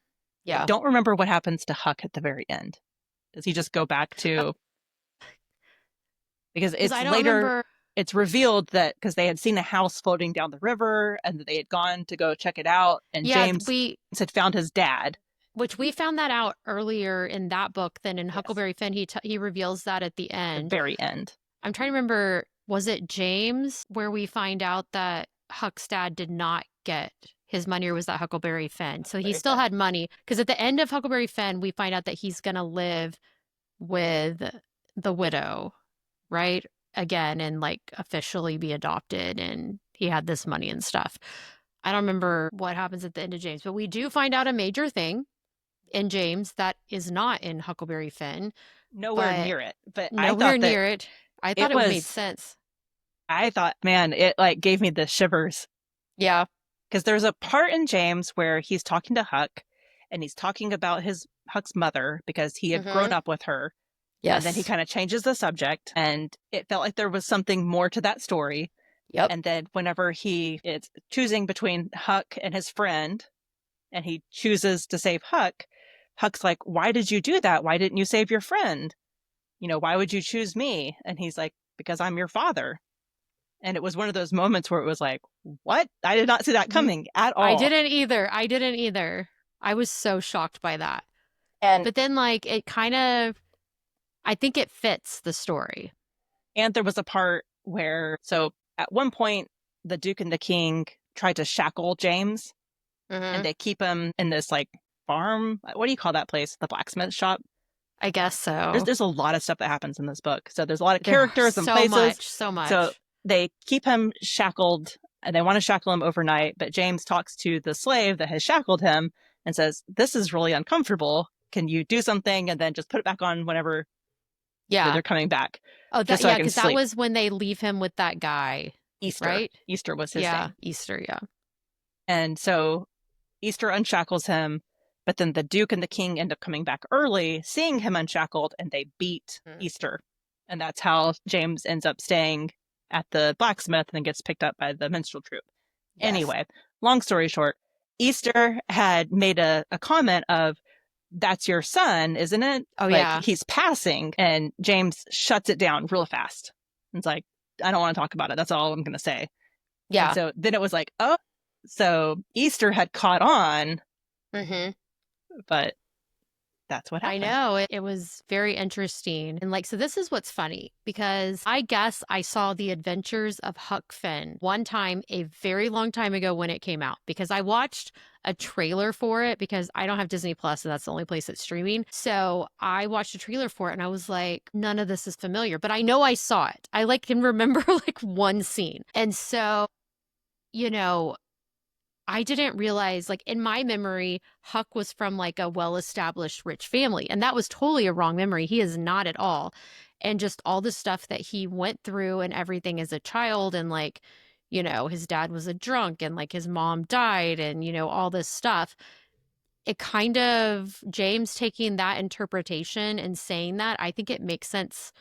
I don't remember what happens to Huck at the very end. Does he just go back to... Because it's later, it's revealed that because they had seen a house floating down the river, and that they had gone to go check it out, and James had found his dad. Which we found that out earlier in that book than in Huckleberry Finn. He reveals that at the end. The very end. I'm trying to remember, was it James where we find out that Huck's dad did not get his money, or was that Huckleberry Finn? So he Huckleberry still Finn. had money because at the end of Huckleberry Finn, we find out that he's going to live with the widow, right? Again, and like officially be adopted, and he had this money and stuff. I don't remember what happens at the end of James, but we do find out a major thing in James that is not in Huckleberry Finn, Nowhere but near it. But I nowhere thought that near it. I thought it it made was, sense. I thought, man, it like gave me the shivers. Yeah. Because there's a part in James where he's talking to Huck and he's talking about his Huck's mother because he had grown Mm-hmm. up with her. And then he Yes. kind of changes the subject, and it felt like there was something more to that story. Yep. And then whenever he is choosing between Huck and his friend, and he chooses to save Huck, Huck's like, "Why did you do that? Why didn't you save your friend? Why would you choose me?" And he's like, "Because I'm your father." And it was one of those moments where it was like, "What? I did not see that Mhm. coming at I all." didn't either. I didn't either. I was so shocked by that. And But then, like, it kind of, I think it fits the story. and there was a part where, so at one point, the Duke and the King tried to shackle James, and Mm-hmm. they keep him in this like farm. What do you call that place? The blacksmith shop. I guess There's so. there's a lot of stuff that happens in this book. So there's a lot of There characters and so places. much, so So much. they keep him shackled, and they want to shackle him overnight. But James talks to the slave that has shackled him and says, "This is really uncomfortable. Can you do something and then just put it back on whenever Yeah. they're coming back, Oh, just that, so I yeah, can because that sleep?" was when they leave him with that guy, Easter. right? Easter was his Yeah, name. Easter, yeah. And so Easter unshackles him, but then the Duke and the King end up coming back early, seeing him unshackled, and they beat Easter. And that's how James ends up staying at the blacksmith and then gets picked up by the minstrel troupe. Yes. Anyway, long story short, Easter had made a comment of, "That's your son, isn't it? Oh, Like, yeah. he's passing." And James shuts it down real fast. It's like, "I don't want to talk about it. That's all I'm going to say." And Yeah. so then it was like, oh, so Easter had caught on, Mm-hmm. but that's what I happened. know it was very interesting. And like, so this is what's funny because I guess I saw The Adventures of Huck Finn one time a very long time ago when it came out because I watched a trailer for it because I don't have Disney Plus and that's the only place it's streaming. So I watched a trailer for it and I was like, none of this is familiar, but I know I saw it. I like can remember like one scene. And so, you know, I didn't realize, like, in my memory, Huck was from like a well-established rich family. And that was totally a wrong memory. He is not at all. And just all the stuff that he went through and everything as a child, and like, his dad was a drunk and like his mom died, and, all this stuff. It kind of, James taking that interpretation and saying that, I think it makes sense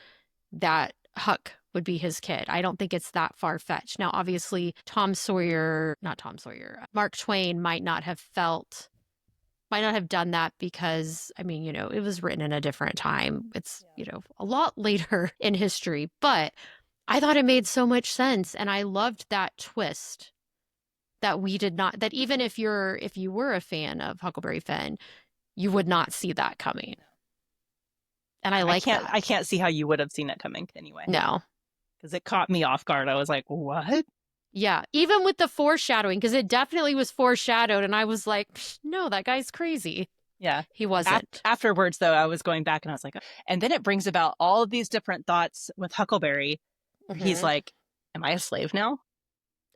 that Huck would be his kid. I don't think it's that far fetched. Now, obviously, Mark Twain might not have done that because, I mean, it was written in a different time. It's, a lot later in history, but I thought it made so much sense. And I loved that twist that we did not, that even if you were a fan of Huckleberry Finn, you would not see that coming. And I like that. I can't see how you would have seen it coming anyway. No. Because it caught me off guard. I was like, what? Yeah, even with the foreshadowing, because it definitely was foreshadowed, and I was like, no, that guy's crazy. Yeah. He wasn't. Afterwards, though, I was going back and I was like, and then it brings about all of these different thoughts with Huckleberry. He's like, am I a slave now?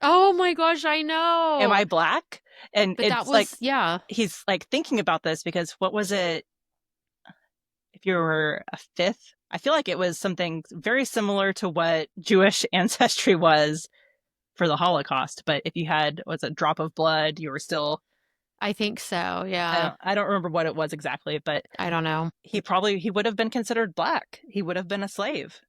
Oh my gosh, I know. Am I black? And But that it's like, was, yeah. he's like thinking about this because what was it? If you were a fifth, I feel like it was something very similar to what Jewish ancestry was for the Holocaust. But if you had, was a drop of blood, you were still, I think so, yeah. I don't remember what it was exactly, but I don't know. he would have been considered black. He would have been a slave.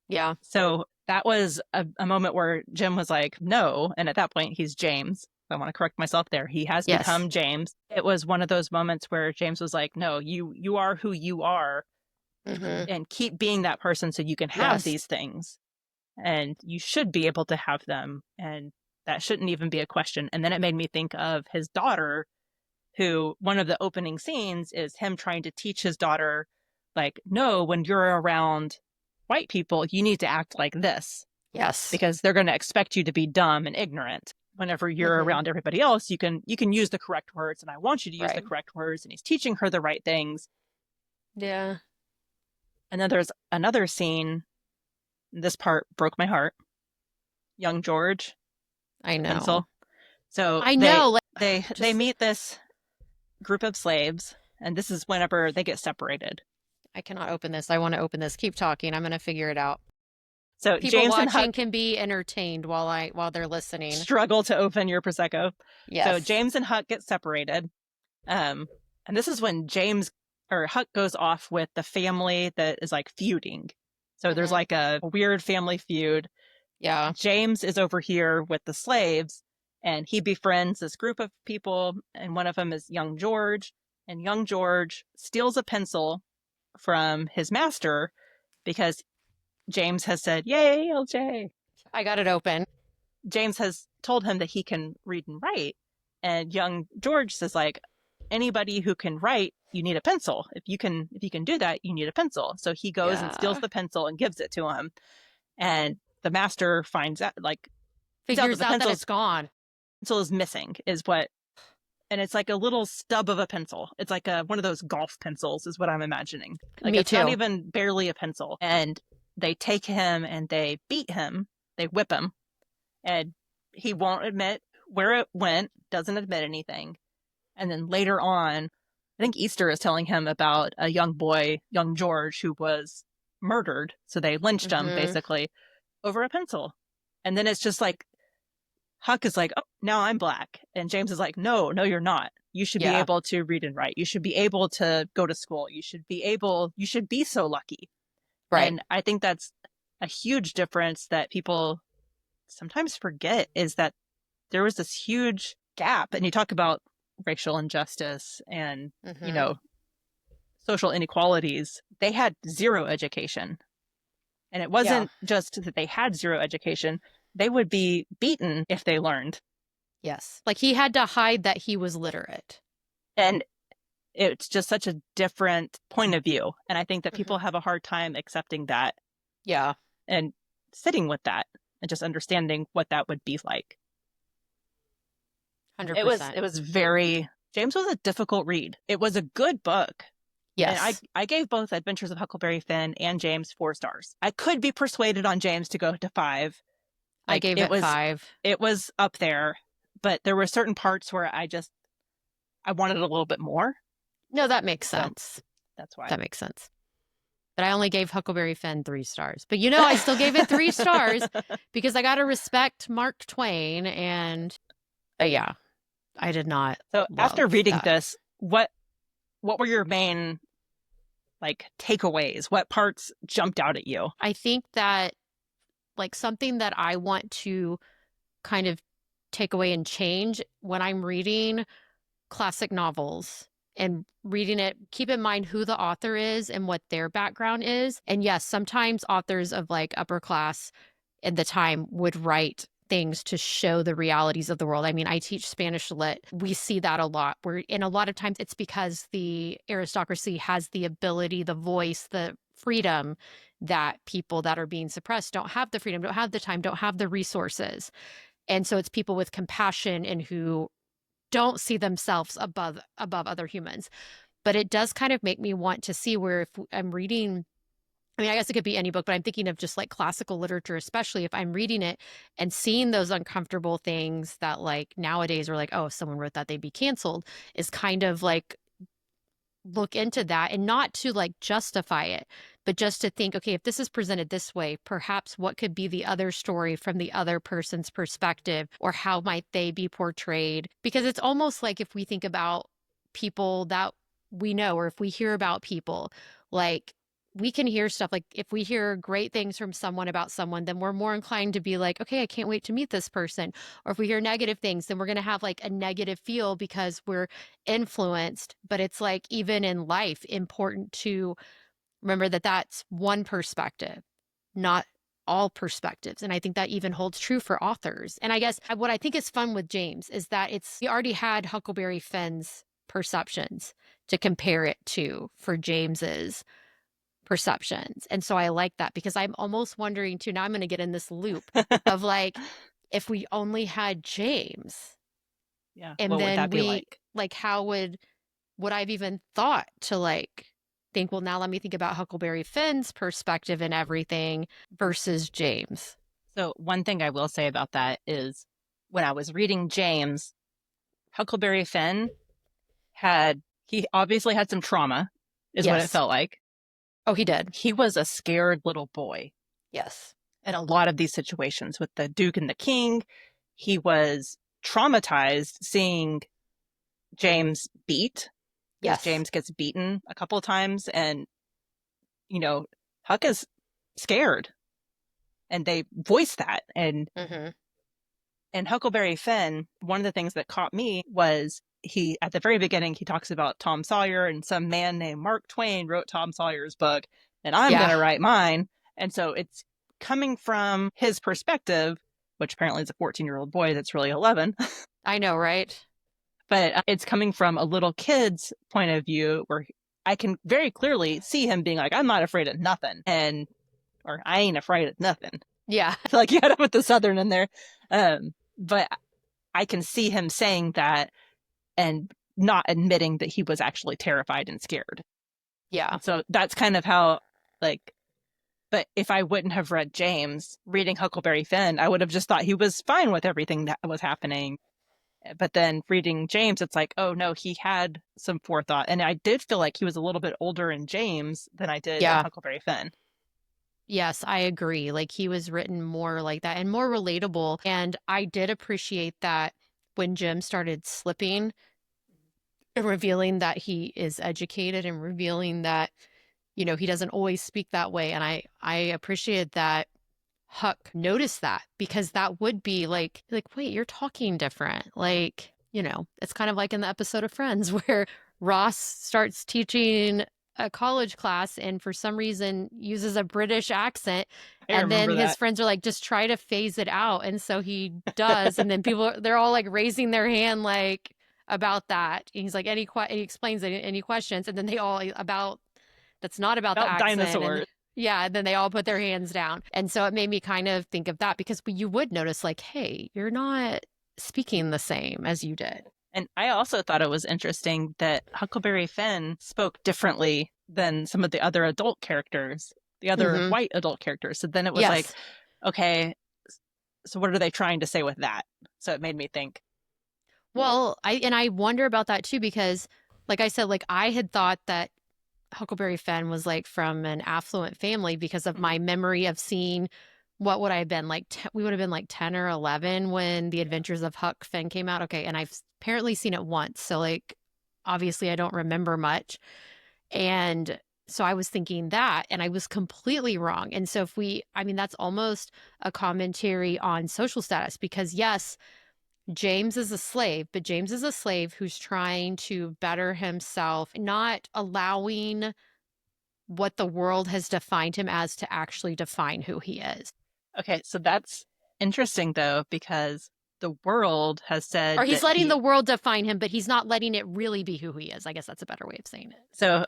Yeah. So that was a moment where Jim was like, no. And at that point, he's James. I want to correct myself there. He has Yes. become James. It was one of those moments where James was like, no, you are who you are, and keep being that person so you can have these things. And you should be able to have them. And that shouldn't even be a question. And then it made me think of his daughter, who one of the opening scenes is him trying to teach his daughter, like, no, when you're around white people, you need to act like this. Yes. Because they're going to expect you to be dumb and ignorant. whenever you're Mm-hmm. around everybody else, you can use the correct words, and I want you to use the Right. correct words. And he's teaching her the right things. Yeah. And then there's another scene. This part broke my heart. Young George, I know. pencil. So I know. Like, they just, meet this group of slaves, and this is whenever they get separated. I cannot open this. I want to open this. Keep talking. I'm going to figure it out. So People James and watching Huck can be entertained while they're listening. struggle to open your prosecco. So Yes. James and Huck get separated. And this is when James or Huck goes off with the family that is like feuding. So there's Mm-hmm. like a weird family feud. Yeah. James is over here with the slaves, and he befriends this group of people, and one of them is young George. And young George steals a pencil from his master because James has said, "Yay, LJ." I got it open. James has told him that he can read and write. And young George says, like, anybody who can write, you need a pencil. If you can do that, you need a pencil. So he goes and steals Yeah. the pencil and gives it to him. And the master finds out that Figures the out that it's gone. pencil is missing, is what, and it's like a little stub of a pencil. It's like one of those golf pencils is what I'm imagining. Like Me it's not too. even barely a pencil. And they take him and they beat him. They whip him, and he won't admit where it went, doesn't admit anything. And then later on, I think Easter is telling him about a young boy, young George, who was murdered. So they lynched him Mm-hmm. basically over a pencil. And then it's just like Huck is like, "Oh, now I'm black." And James is like, "No, no, you're not. You should be Yeah. able to read and write. You should be able to go to school. You should be so lucky." Right. And I think that's a huge difference that people sometimes forget, is that there was this huge gap. And you talk about racial injustice and, you Mm-hmm. know, social inequalities. They had zero education. And it Yeah. wasn't just that they had zero education, they would be beaten if they learned. Yes. Like he had to hide that he was literate. And it's just such a different point of view. And I think that Mm-hmm. people have a hard time accepting that Yeah. and sitting with that and just understanding what that would be like. It was 100%. very James was a difficult read. It was a good book. And Yes. I gave both Adventures of Huckleberry Finn and James 4 stars. I could be persuaded on James to go to 5. I Like gave it 5. it was up there, but there were certain parts where I wanted a little bit more. No, that makes So sense. that's why. That makes sense. But I only gave Huckleberry Finn 3 stars. But I still gave it 3 stars because I got to respect Mark Twain. And yeah, I did not So after love reading that. this, what were your main like takeaways? What parts jumped out at you? I think that like something that I want to kind of take away and change when I'm reading classic novels and reading it, keep in mind who the author is and what their background is. And yes, sometimes authors of like upper class at the time would write things to show the realities of the world. I mean, I teach Spanish lit. We see that a lot. And a lot of times it's because the aristocracy has the ability, the voice, the freedom that people that are being suppressed don't have the freedom, don't have the time, don't have the resources. And so it's people with compassion and who don't see themselves above other humans. But it does kind of make me want to see where if I'm reading, I mean, I guess it could be any book, but I'm thinking of just like classical literature, especially if I'm reading it and seeing those uncomfortable things that like nowadays are like, oh, if someone wrote that, they'd be canceled, is kind of like look into that and not to like justify it, but just to think, okay, if this is presented this way, perhaps what could be the other story from the other person's perspective, or how might they be portrayed? Because it's almost like if we think about people that we know, or if we hear about people, like we can hear stuff like if we hear great things from someone about someone, then we're more inclined to be like, okay, I can't wait to meet this person. Or if we hear negative things, then we're going to have like a negative feel because we're influenced. But it's like, even in life, important to remember that that's one perspective, not all perspectives. And I think that even holds true for authors. And I guess what I think is fun with James is that he already had Huckleberry Finn's perceptions to compare it to for James's perceptions. And so I like that because I'm almost wondering too, now I'm going to get in this loop of like, if we only had James, Yeah. and What would then that be we like? like, how would I've even thought to like think, well, now let me think about Huckleberry Finn's perspective and everything versus James. So one thing I will say about that is when I was reading James, Huckleberry Finn he obviously had some trauma, is what it Yes. felt like. Oh, he did. He was a scared little boy Yes. in a lot of these situations with the Duke and the King. He was traumatized seeing James beat because Yes. James gets beaten a couple of times, and you know, Huck is scared, and they voice that. Mm-hmm. And Huckleberry Finn, one of the things that caught me was he at the very beginning he talks about Tom Sawyer, and some man named Mark Twain wrote Tom Sawyer's book, and I'm Yeah, gonna write mine. And so it's coming from his perspective, which apparently is a 14-year-old boy that's really 11. I know, right? But it's coming from a little kid's point of view where I can very clearly see him being like, I'm not afraid of nothing. And, or I ain't afraid of nothing. Yeah. I feel like you had to put the Southern in there. But I can see him saying that and not admitting that he was actually terrified and scared. Yeah. And so that's kind of how, like, but if I wouldn't have read James, reading Huckleberry Finn, I would have just thought he was fine with everything that was happening. But then reading James, it's like, oh no, he had some forethought. And I did feel like he was a little bit older in James than I did in Yeah. Huckleberry Finn. Yes, I agree. Like he was written more like that and more relatable. And I did appreciate that when Jim started slipping and revealing that he is educated and revealing that, he doesn't always speak that way. And I appreciated that Huck noticed that because that would be like, wait, you're talking different. Like, it's kind of like in the episode of Friends where Ross starts teaching a college class and for some reason uses a British accent. I And then remember his that. friends are like, just try to phase it out. And so he does. And then they're all like raising their hand, like about that. And he's like, he explains it, any questions. And then they all about, that's not about the About accent. And dinosaurs. yeah, then they all put their hands down. And so it made me kind of think of that because you would notice, like, hey, you're not speaking the same as you did. And I also thought it was interesting that Huckleberry Finn spoke differently than some of the other adult characters, the other Mm-hmm. white adult characters. So then it was like, Yes. okay, so what are they trying to say with that? So it made me think. Well, I wonder about that too because, like I said, like I had thought that Huckleberry Finn was like from an affluent family because of Mhm. my memory of seeing what would I have been like we would have been like 10 or 11 when The Yeah. Adventures of Huck Finn came out. Okay, and I've apparently seen it once. So like obviously I don't remember much. And so I was thinking that, and I was completely wrong. And so I mean, that's almost a commentary on social status because, yes, James is a slave, but James is a slave who's trying to better himself, not allowing what the world has defined him as to actually define who he is. Okay, so that's interesting though, because the world has Or said he's that letting the world define him, but he's not letting it really be who he is. I guess that's a better way of saying it. so,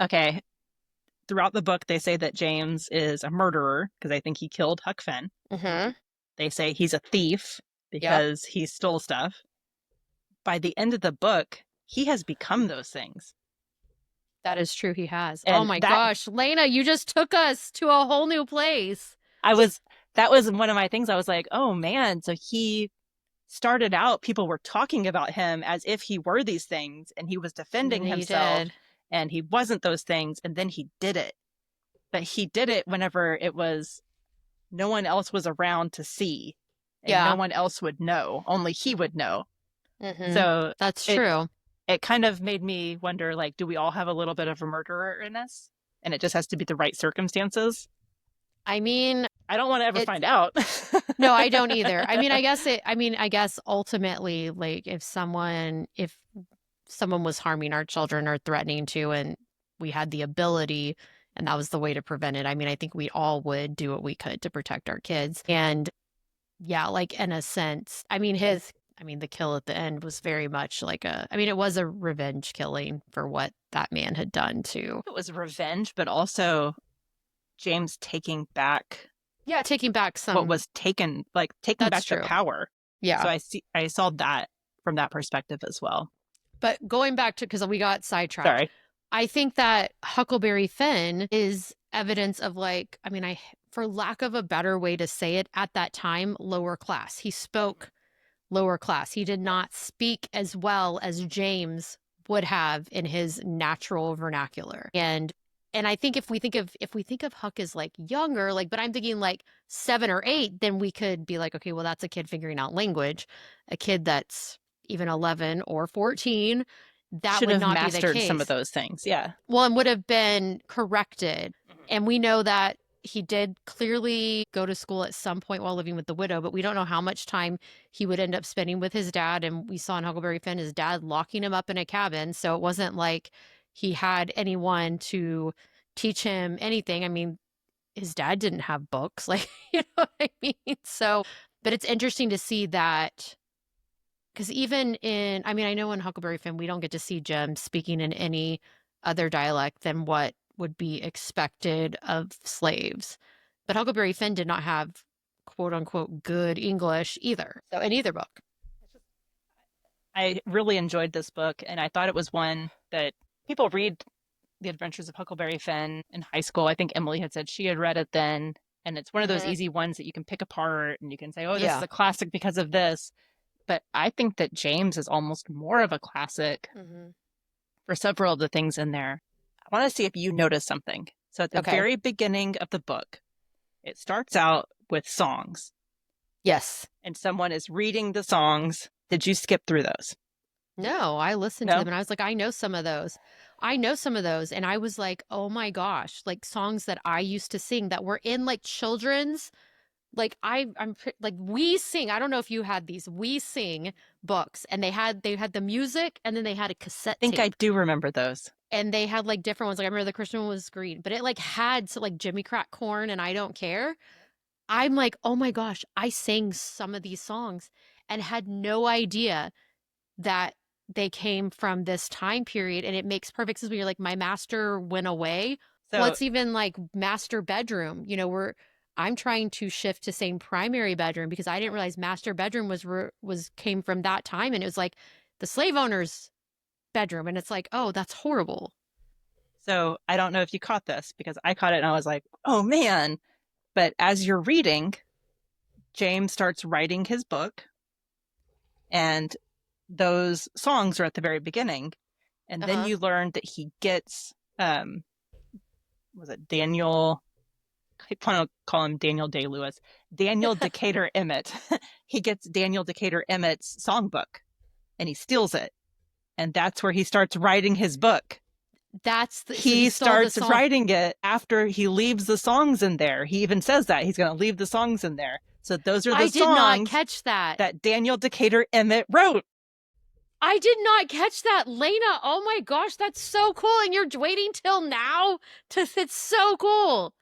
okay, throughout the book, they say that James is a murderer because I think he killed Huck Finn. Mm-hmm. They say he's a thief Yep. because he stole stuff. By the end of the book, he has become those things. That is true. He has. Oh And my gosh. Leyna, you just took us to a whole new place. I was, that was one of my things. I was like, oh man. So he started out, people were talking about him as if he were these things and he was And defending then he himself did. and he wasn't those things. And then he did it. But he did it whenever it was no one else was around to see and no Yeah. one else would know. Only he would know. Mm-hmm. So That's it true. it kind of made me wonder, like, do we all have a little bit of a murderer in us? And it just has to be the right circumstances. I mean, I don't want to ever it find out. no, I don't either. I guess ultimately, like if someone was harming our children or threatening to, and we had the ability and that was the way to prevent it. I mean, I think we all would do what we could to protect our kids. And yeah, like in a sense, the kill at the end was very much like it was a revenge killing for what that man had done to. It was revenge, but also James taking back Yeah, taking back what some. was taken, like taking That's back the true. power. Yeah. So I saw that from that perspective as well. But going back to, because we got sidetracked, Sorry. I think that Huckleberry Finn is evidence of like, I mean, for lack of a better way to say it, at that time, lower class. He spoke lower class. He did not speak as well as James would have in his natural vernacular. And I think if we think of Huck as like younger, like, but I'm thinking like 7 or 8, then we could be like, okay, well, that's a kid figuring out language. A kid that's even 11 or 14, that Should would have not be the mastered some of case. those things. Yeah. Well, and would have been corrected. Mhm. And we know that he did clearly go to school at some point while living with the widow, but we don't know how much time he would end up spending with his dad. And we saw in Huckleberry Finn his dad locking him up in a cabin. So it wasn't like he had anyone to teach him anything. I mean, his dad didn't have books, like, you know what I mean? So, but it's interesting to see that because even in, I mean, I know in Huckleberry Finn, we don't get to see Jem speaking in any other dialect than what would be expected of slaves. But Huckleberry Finn did not have quote unquote good English either. So in either book. I really enjoyed this book, and I thought it was one that people read The Adventures of Huckleberry Finn in high school. I think Emily had said she had read it then, and it's one of those Mhm. easy ones that you can pick apart and you can say, oh, this is Yeah. a classic because of this. But I think that James is almost more of a classic Hmm. for several of the things in there. I want to see if you notice something. So at the Okay. very beginning of the book, it starts out with songs, Yes. and someone is reading the songs. Did you skip through those? No, I listened to No? them and I was like, I know some of those. I know some of those. And I was like, oh my gosh, like songs that I used to sing that were in like children's, like like We Sing. I don't know if you had these We Sing books, and they had the music, and then they had a I cassette think I tape, do remember those. and they had like different ones. Like I remember the Christian one was green, but it like had so like Jimmy Crack Corn and I Don't Care. I'm like, oh my gosh, I sang some of these songs and had no idea that they came from this time period, and it makes perfect sense when you're like, my master went away. Well, So it's even like master bedroom. I'm trying to shift to saying primary bedroom because I didn't realize master bedroom was came from that time, and it was like the slave owner's bedroom, and it's like, oh, that's horrible. So I don't know if you caught this because I caught it and I was like, oh man. But as you're reading, James starts writing his book, and those songs are at the very beginning. And then Uh-huh. you learn that he gets, was it Daniel? I want to call him Daniel Day Lewis, Daniel Decatur Emmett. He gets Daniel Decatur Emmett's songbook and he steals it. And that's where he starts writing his book. So he He stole the starts song. writing it after he leaves the songs in there. He even says that he's going to leave the songs in there. So those are the I did not songs catch that. that Daniel Decatur Emmett wrote. I did not catch that, Leyna. Oh my gosh, that's so cool. And you're waiting till now it's so cool.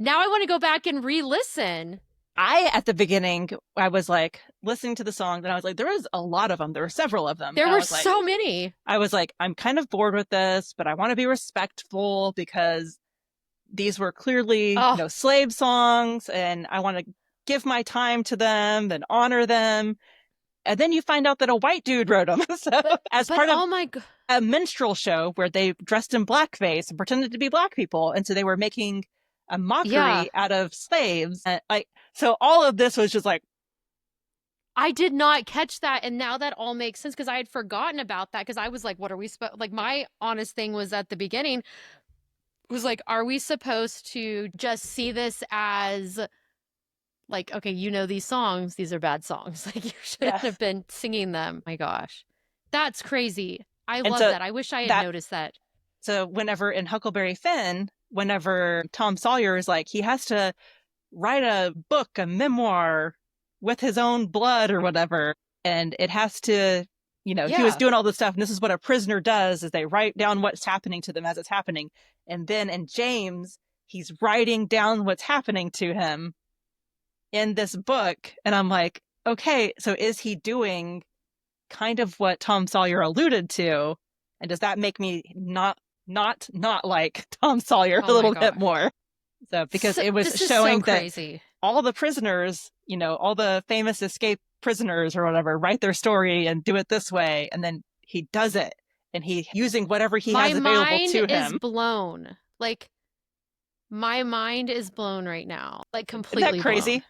Now I want to go back and re-listen. At the beginning, I was like listening to the song, and I was like, there was a lot of them. There were several of them. There And were so many. I was like, I'm kind of bored with this, but I want to be respectful because these were clearly, Oh, slave songs, and I want to give my time to them and honor them. And then you find out that a white dude wrote them. So, as but part of oh my god. a minstrel show where they dressed in blackface and pretended to be black people. And so they were making a Yeah. mockery out of slaves. And so all of this was just like, I did not catch that, and now that all makes sense because I had forgotten about that because I was like, what are we supposed like my honest thing was at the beginning was like, are we supposed to just see this as like, okay, these songs, these are bad songs. Like you shouldn't yeah. have been singing them. My gosh. That's crazy. I And love so that. I wish I had that, noticed that. so whenever in Huckleberry Finn, whenever Tom Sawyer is like, he has to write a book, a memoir with his own blood or whatever. And it has to, he was Yeah. doing all this stuff. And this is what a prisoner does is they write down what's happening to them as it's happening. And then in James, he's writing down what's happening to him in this book. And I'm like, okay, so is he doing kind of what Tom Sawyer alluded to? And does that make me not like Tom Sawyer a Oh my little bit gosh. more? So because So, it was this is so showing that crazy. all the prisoners, all the famous escape prisoners or whatever, write their story and do it this way. And then he does it and he using whatever he My has available mind to is him. blown. Like, my mind is blown right now. Like, Isn't that completely blown. crazy?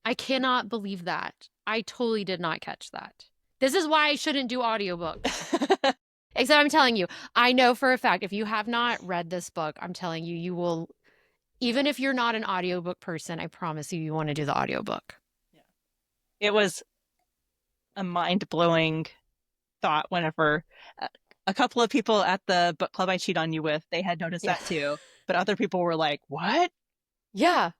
I cannot believe that. I totally did not catch that. This is why I shouldn't do audiobooks. Except I'm telling you, I know for a fact, if you have not read this book, I'm telling you, you will, even if you're not an audiobook person, I promise you, you want to do the audiobook. Yeah. It was a mind-blowing thought whenever a couple of people at the book club I cheat on you with, they had noticed Yeah. that too. But other people were like, what? Yeah.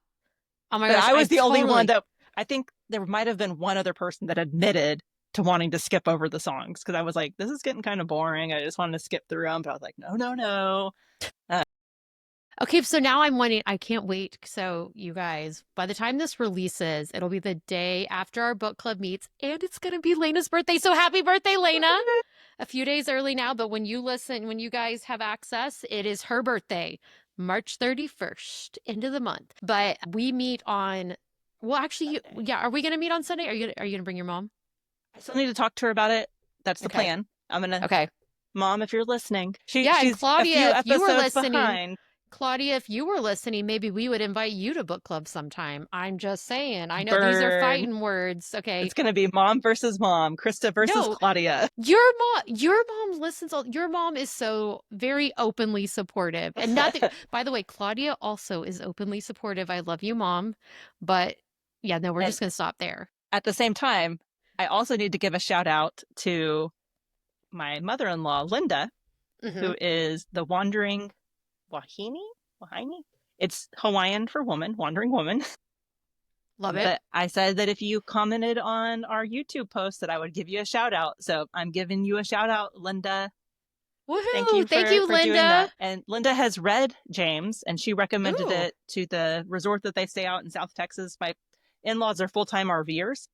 Oh my But gosh, I I was the only one totally. that I think there might have been one other person that admitted to wanting to skip over the songs because I was like, this is getting kind of boring. I just wanted to skip through them. But I was like, no, no, no. Okay, so now I'm waiting. I can't wait. So, you guys, by the time this releases, it'll be the day after our book club meets, and it's going to be Lena's birthday. So, happy birthday, Lena! A few days early now, but when you listen, when you guys have access, it is her birthday, March 31st, end of the month. But we meet on, well, actually, yeah, are we going to meet on Sunday? Are you going to bring your mom? I still need to talk to her about it. That's the Okay. plan. I'm going to, Okay. Mom, if you're listening, Yeah, and she's a few Claudia, if you were episodes listening, behind. Claudia, if you were listening, maybe we would invite you to book club sometime. I'm just saying. I know these are Burn. fighting words. Okay. It's going to be mom versus mom, Krista versus No, Claudia. your mom listens. Your mom is so very openly supportive. And not that, by the way, Claudia also is openly supportive. I love you, mom. But yeah, no, we're And just going to stop there. at the same time, I also need to give a shout out to my mother-in-law, Linda, Mm-hmm. who is the wandering Wahine? Wahine? It's Hawaiian for woman, wandering woman. Love it. But I said that if you commented on our YouTube post that I would give you a shout out. So I'm giving you a shout out, Linda. Thank Woohoo! you Thank for you, doing Linda. that. And Linda has read James and she recommended Ooh. it to the resort that they stay out in South Texas. My in-laws are full-time RVers.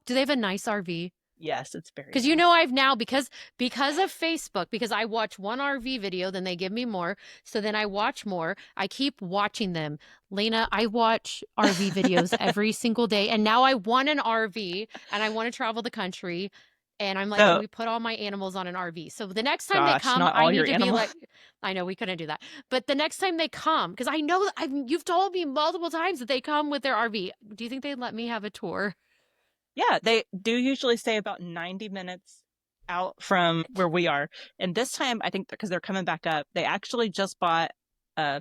Do they have a nice RV? Yes, it's very Because nice. I've now because of Facebook, because I watch one RV video, then they give me more. So then I watch more. I keep watching them. Leyna, I watch RV videos every single day. And now I want an RV and I want to travel the country. And I'm like, can So, we put all my animals on an RV? So the next time they gosh, come, not I all your need to be animals. like, I know we couldn't do that. But the next time they come, because I know you've told me multiple times that they come with their RV. Do you think they'd let me have a tour? Yeah, they do usually stay about 90 minutes out from where we are. And this time, I think because they're coming back up, they actually just bought a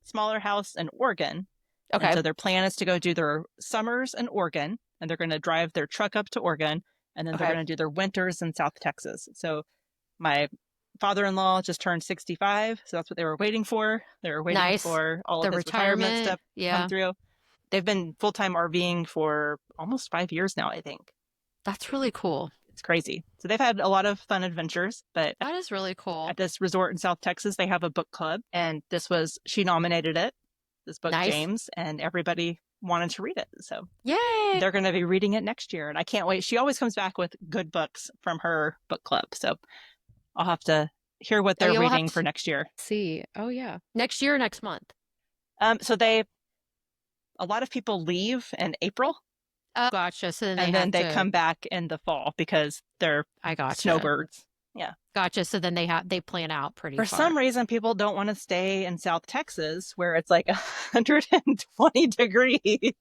smaller house in Oregon. And Okay. so their plan is to go do their summers in Oregon, and they're going to drive their truck up to Oregon, and then they're Okay. going to do their winters in South Texas. So my father-in-law just turned 65, so that's what they were waiting for. They were waiting Nice. for all of The his retirement retirement. stuff to come Yeah. through. They've been full-time RVing for almost 5 years now, I think. That's really cool. It's crazy. So they've had a lot of fun adventures, but That is really cool. at this resort in South Texas, they have a book club, and she nominated it, this book, Nice. James, and everybody wanted to read it. So Yay. they're going to be reading it next year, and I can't wait. She always comes back with good books from her book club, so I'll have to hear what Oh, they're you'll have reading to for next year. see. Oh, yeah. Next year, next month. So a lot of people leave in April, Oh, gotcha. So then they and then have they to. come back in the fall because they're I gotcha. snowbirds. Yeah. Gotcha. So then they plan out pretty For far. some reason, people don't want to stay in South Texas where it's like 120 degrees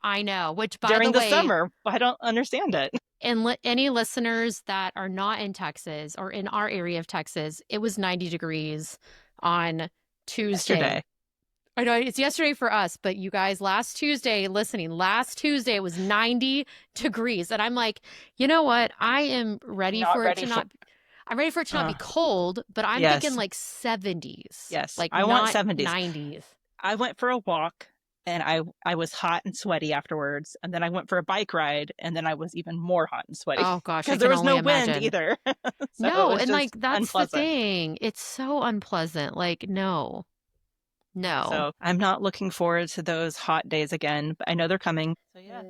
I know. Which, by the during the way, summer. I don't understand it. and any listeners that are not in Texas or in our area of Texas, it was 90 degrees on Tuesday. Yesterday. I know it's yesterday for us, but you guys, last Tuesday it was 90 degrees. And I'm like, you know what? I am ready Not for it ready to for. not, I'm ready for it to not be cold, but I'm thinking Yes. like 70s, Yes. like I want not 70s. 90s. I went for a walk and I was hot and sweaty afterwards. And then I went for a bike ride and then I was even more hot and sweaty Oh gosh, I because there can was only no wind imagine. either. So it No, was and like just that's the unpleasant. thing. It's so unpleasant. Like, no, no. So I'm not looking forward to those hot days again, but I know they're coming. So yeah,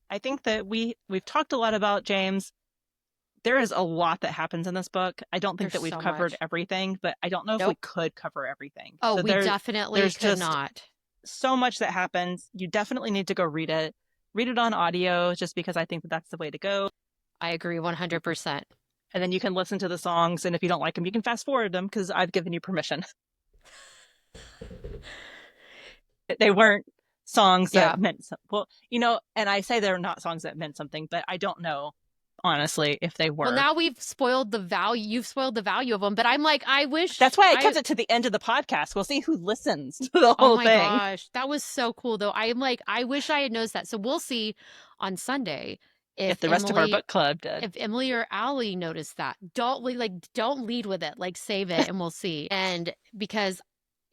I think that we've talked a lot about James. There is a lot that happens in this book. I don't think There's that we've so covered much. everything, but I don't know if we Nope. could cover everything. Oh, So we definitely there's could just not. so much that happens. You definitely need to go read it. Read it on audio just because I think that that's the way to go. I agree 100%. And then you can listen to the songs. And if you don't like them, you can fast forward them because I've given you permission. They weren't songs that meant something. Well, and I say they're not songs that meant something, but I don't know, honestly, if they were. Well, now we've spoiled the value. You've spoiled the value of them, but I'm like, I wish. That's why I kept it to the end of the podcast. We'll see who listens to the whole thing. Oh my gosh, that was so cool, though. I'm like, I wish I had noticed that. So we'll see on Sunday if the rest of our book club did. If Emily or Allie noticed that. Don't lead with it. Like, save it, and we'll see. And because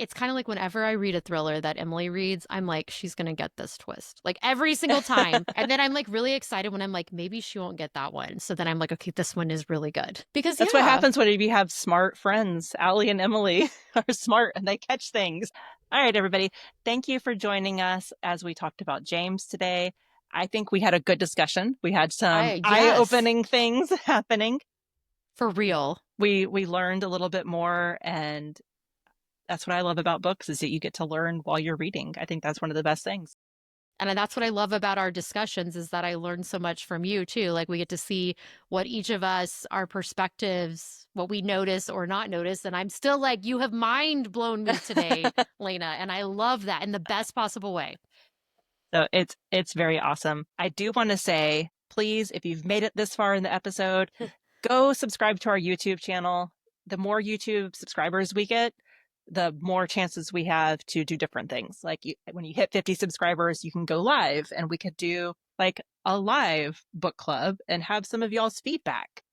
it's kind of like whenever I read a thriller that Emily reads, I'm like, she's going to get this twist. Like, every single time. And then I'm like really excited when I'm like, maybe she won't get that one. So then I'm like, okay, this one is really good. Because that's what happens when you have smart friends. Allie and Emily are smart and they catch things. All right, everybody. Thank you for joining us as we talked about James today. I think we had a good discussion. We had some eye-opening things happening. For real. We learned a little bit more, and that's what I love about books, is that you get to learn while you're reading. I think that's one of the best things. And that's what I love about our discussions, is that I learn so much from you too. Like, we get to see what each of us, our perspectives, what we notice or not notice. And I'm still like, you have mind blown me today, Leyna. And I love that in the best possible way. So it's very awesome. I do want to say, please, if you've made it this far in the episode, go subscribe to our YouTube channel. The more YouTube subscribers we get, the more chances we have to do different things. Like, when you hit 50 subscribers, you can go live, and we could do like a live book club and have some of y'all's feedback,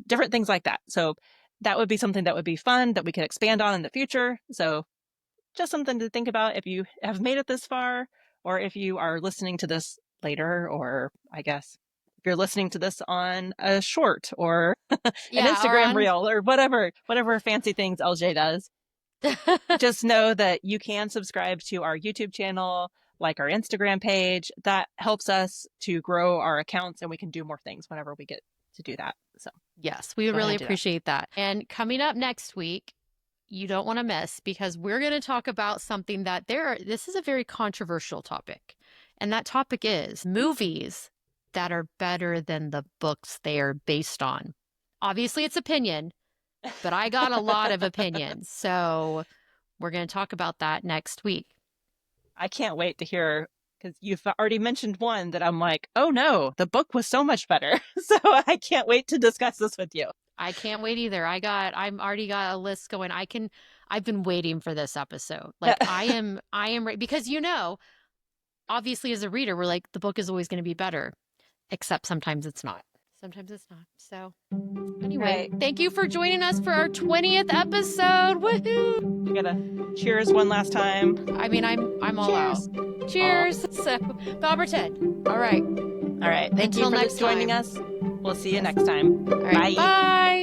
different things like that. So that would be something that would be fun that we could expand on in the future. So just something to think about if you have made it this far, or if you are listening to this later, or I guess if you're listening to this on a short or an Instagram reel or whatever fancy things LJ does. Just know that you can subscribe to our YouTube channel, like our Instagram page. That helps us to grow our accounts, and we can do more things whenever we get to do that. So yes, we would really appreciate that. And coming up next week, you don't want to miss, because we're going to talk about something that this is a very controversial topic. And that topic is movies that are better than the books they are based on. Obviously, it's opinion, but I got a lot of opinions. So we're going to talk about that next week. I can't wait to hear, because you've already mentioned one that I'm like, oh no, the book was so much better. So I can't wait to discuss this with you. I can't wait either. I'm already got a list going. I've been waiting for this episode. Like, I am ready, because, obviously as a reader, we're like, the book is always going to be better, except sometimes it's not. Sometimes it's not. So anyway, Thank you for joining us for our 20th episode. Woohoo! We gotta cheers one last time. I mean, I'm all out. Cheers. So, Boberton. All right. Thank you for joining us. We'll see you next time. All right. Bye.